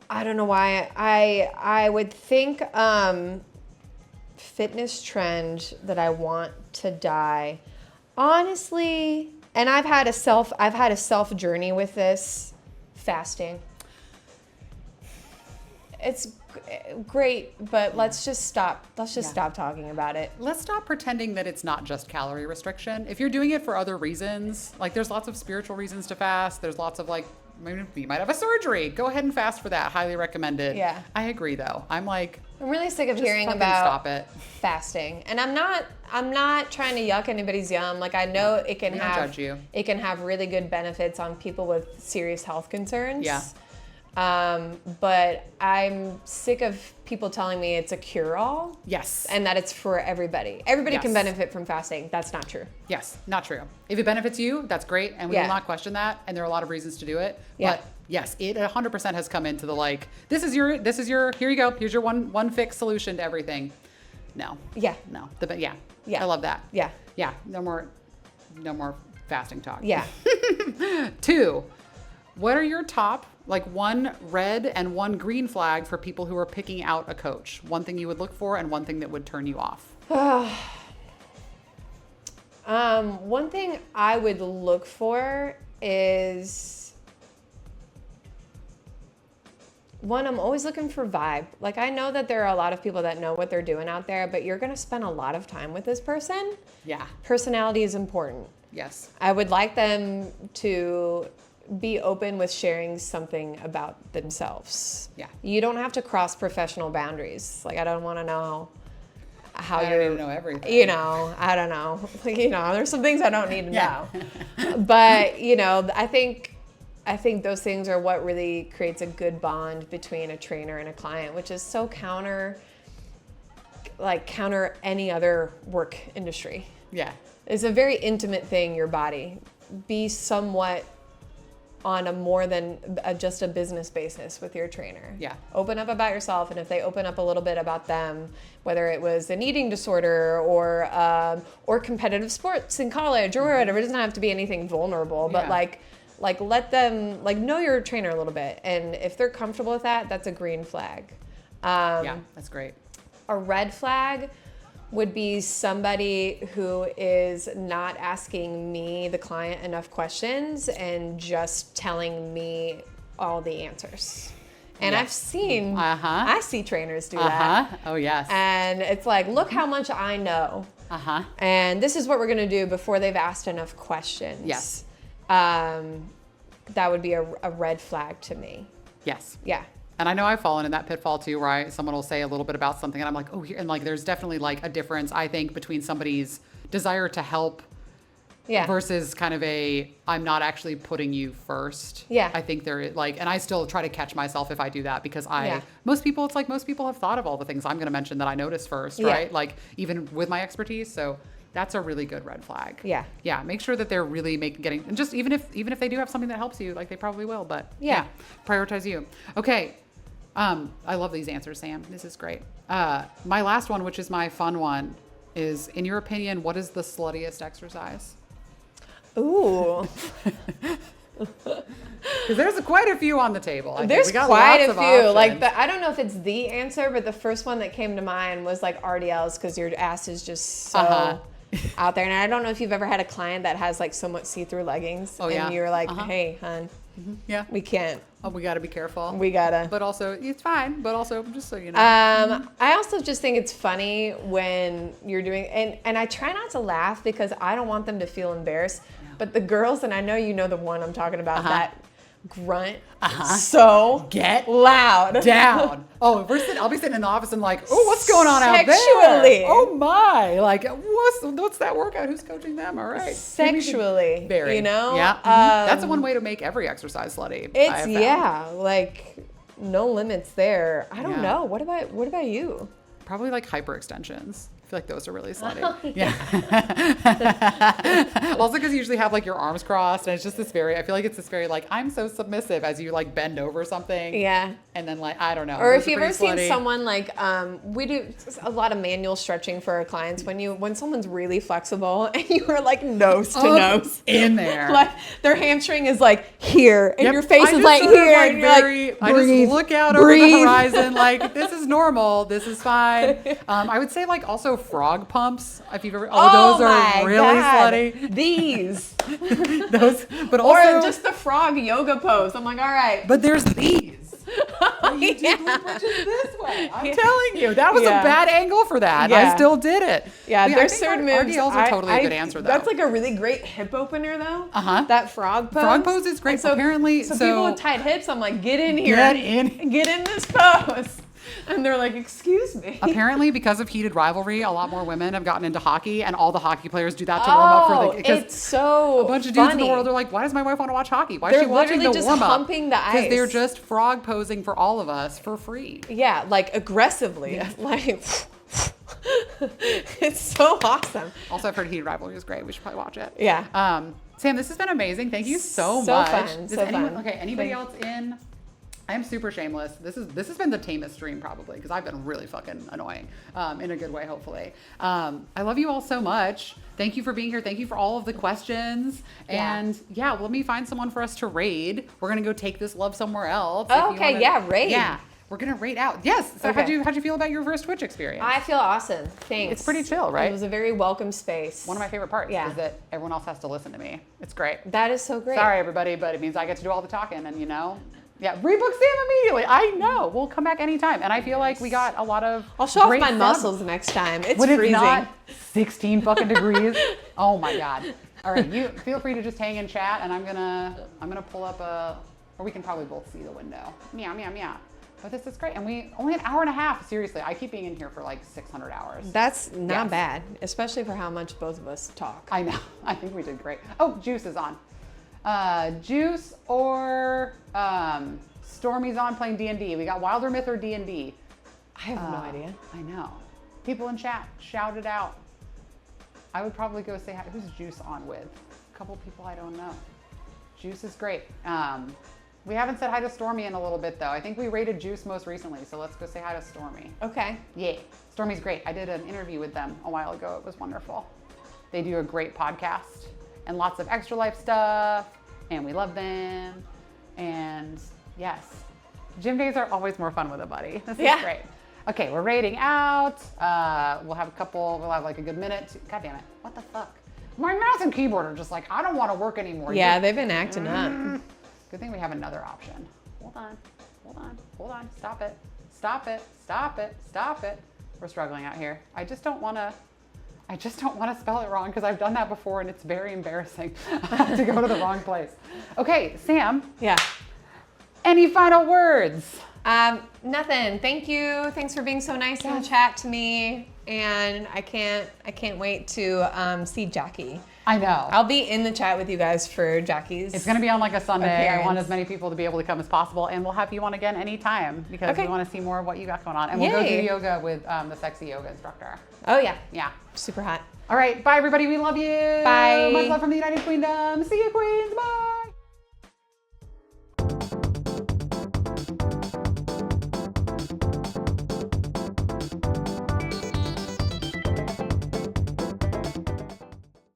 I don't know why. I would think fitness trend that I want to die. Honestly, and I've had a self journey with this, fasting. It's great, but let's just stop. Let's just stop talking about it. Let's stop pretending that it's not just calorie restriction. If you're doing it for other reasons, like there's lots of spiritual reasons to fast. There's lots of like, maybe you might have a surgery. Go ahead and fast for that. Highly recommended. Yeah. I agree though. I'm really sick of hearing about fasting. And I'm not trying to yuck anybody's yum. Like I know it can have really good benefits on people with serious health concerns. Yeah. But I'm sick of people telling me it's a cure-all. Yes. And that it's for everybody. Everybody can benefit from fasting. That's not true. Yes, not true. If it benefits you, that's great. And we will not question that. And there are a lot of reasons to do it. Yeah. But yes, it 100% has come into the like, this is your, here you go. Here's your one fix solution to everything. No. Yeah. No. Yeah. Yeah. I love that. Yeah. Yeah. No more fasting talk. Yeah. 2, what are your top, like one red and one green flag for people who are picking out a coach? One thing you would look for and one thing that would turn you off. One thing I would look for is, one, I'm always looking for vibe. Like I know that there are a lot of people that know what they're doing out there, but you're going to spend a lot of time with this person. Yeah. Personality is important. Yes. I would like them to be open with sharing something about themselves. Yeah. You don't have to cross professional boundaries. Like, I don't want to know how I you're, don't need to know everything. you know, I don't know. Like, you know, there's some things I don't need to Yeah. know. But, you know, I think those things are what really creates a good bond between a trainer and a client, which is so counter any other work industry. Yeah. It's a very intimate thing, your body. Be somewhat on a more than just a business basis with your trainer. Yeah. Open up about yourself, and if they open up a little bit about them, whether it was an eating disorder or competitive sports in college or whatever, it doesn't have to be anything vulnerable, but like let them know your trainer a little bit, and if they're comfortable with that, that's a green flag. Yeah, that's great. A red flag would be somebody who is not asking me, the client, enough questions and just telling me all the answers. And I've seen, I see trainers do that. Oh, yes. And it's like, look how much I know. And this is what we're going to do before they've asked enough questions. Yes. That would be a red flag to me. Yes. Yeah. And I know I've fallen in that pitfall too, where someone will say a little bit about something and I'm like, oh, here. And like, there's definitely like a difference, I think, between somebody's desire to help versus kind of I'm not actually putting you first. Yeah. I think there is like, and I still try to catch myself if I do that because most people have thought of all the things I'm going to mention that I notice first, right? Like even with my expertise. So that's a really good red flag. Yeah. Yeah. Make sure that they're really and just even if they do have something that helps you, like they probably will, but prioritize you. Okay. I love these answers, Sam. This is great. My last one, which is my fun one, is, in your opinion, what is the sluttiest exercise? Ooh. Because there's quite a few on the table. There's quite a few. Like, I don't know if it's the answer, but the first one that came to mind was like RDLs, because your ass is just so out there. And I don't know if you've ever had a client that has like somewhat see-through leggings, and you're like, hey, hon, we can't. Oh, we got to be careful. We gotta. But also, it's fine. But also, just so you know. I also just think it's funny when you're doing, and I try not to laugh because I don't want them to feel embarrassed. Yeah. But the girls, and I know you know the one I'm talking about, that grunt so get loud down. Oh, I'll be sitting in the office and like, oh, what's going on out there? Sexually. Oh my! Like, what's that workout? Who's coaching them? All right. Sexually, very. You know. Yeah. That's one way to make every exercise slutty. It's like no limits there. I don't know. What about you? Probably like hyperextensions. I feel like those are really slutty. Also, because you usually have like your arms crossed, and it's just I feel like it's this very like, I'm so submissive as you like bend over something. Yeah. And then like, I don't know. Or if you've ever seen someone like, we do a lot of manual stretching for our clients when someone's really flexible and you are like nose to nose in there. Like their hamstring is like here and your face is like here. Like, and you're I just look out over the horizon like, this is normal. This is fine. I would say like also frog pumps. If you've ever, those are really slutty. These. Those, but also. Or just the frog yoga pose. I'm like, all right. But there's these. You do this way. I'm telling you, that was a bad angle for that. I still did it. Yeah, there's certain moves. RDLs are totally a good answer, though. That's like a really great hip opener, though. That frog pose. Frog pose is great. So apparently, so people with tight hips, I'm like, get in here. Get in this pose. And they're like, excuse me. Apparently, because of heated rivalry, a lot more women have gotten into hockey, and all the hockey players do that to warm up for the. It's so a bunch of dudes in the world are like, why does my wife want to watch hockey? Why is she watching the warm up? They're just humping the ice. Because they're just frog posing for all of us for free. Yeah, like aggressively. Yeah. Like, it's so awesome. Also, I've heard heated rivalry is great. We should probably watch it. Yeah. Sam, this has been amazing. Thank you so much. Fun. So fun. Okay, anybody else in? I am super shameless. This has been the tamest stream probably because I've been really fucking annoying in a good way, hopefully. I love you all so much. Thank you for being here. Thank you for all of the questions. And let me find someone for us to raid. We're gonna go take this love somewhere else. Oh, okay, raid. Yeah. We're gonna rate out. Yes. So how'd you feel about your first Twitch experience? I feel awesome. Thanks. It's pretty chill, right? It was a very welcome space. One of my favorite parts is that everyone else has to listen to me. It's great. That is so great. Sorry, everybody, but it means I get to do all the talking, and rebook Sam immediately. I know. We'll come back anytime. And I feel like we got a lot of. I'll show off my muscles next time. It's when freezing. It's not 16 fucking degrees. Oh my God. All right, you feel free to just hang and chat, and I'm gonna pull up or we can probably both see the window. Meow, meow, meow. But this is great, and we only an hour and a half. Seriously, I keep being in here for like 600 hours. That's not bad, especially for how much both of us talk. I know. I think we did great. Oh, Juice is on. Juice or Stormy's on playing D&D. We got Wilder Myth or D&D. I have no idea. I know. People in chat, shout it out. I would probably go say hi. Who's Juice on with? A couple people I don't know. Juice is great. We haven't said hi to Stormy in a little bit though. I think we rated Juice most recently, so let's go say hi to Stormy. Okay. Yeah, Stormy's great. I did an interview with them a while ago. It was wonderful. They do a great podcast and lots of extra life stuff, and we love them. And yes, gym days are always more fun with a buddy. This is great. Okay, we're rating out. We'll have like a good minute. God damn it, what the fuck? My mouse and keyboard are just like, I don't want to work anymore. Yeah, they've been acting up. Good thing we have another option. Hold on, stop it. We're struggling out here. I just don't want to spell it wrong because I've done that before and it's very embarrassing to go to the wrong place. Okay, Sam. Yeah. Any final words? Nothing. Thank you. Thanks for being so nice in the chat to me. And I can't wait to see Jackie. I know. I'll be in the chat with you guys for Jackie's. It's going to be on like a Sunday. appearance. I want as many people to be able to come as possible, and we'll have you on again anytime because we want to see more of what you got going on. And we'll go do yoga with the sexy yoga instructor. Oh yeah. Yeah. Super hot. All right. Bye, everybody. We love you. Bye. Much love from the United Queendom. See you, Queens. Bye.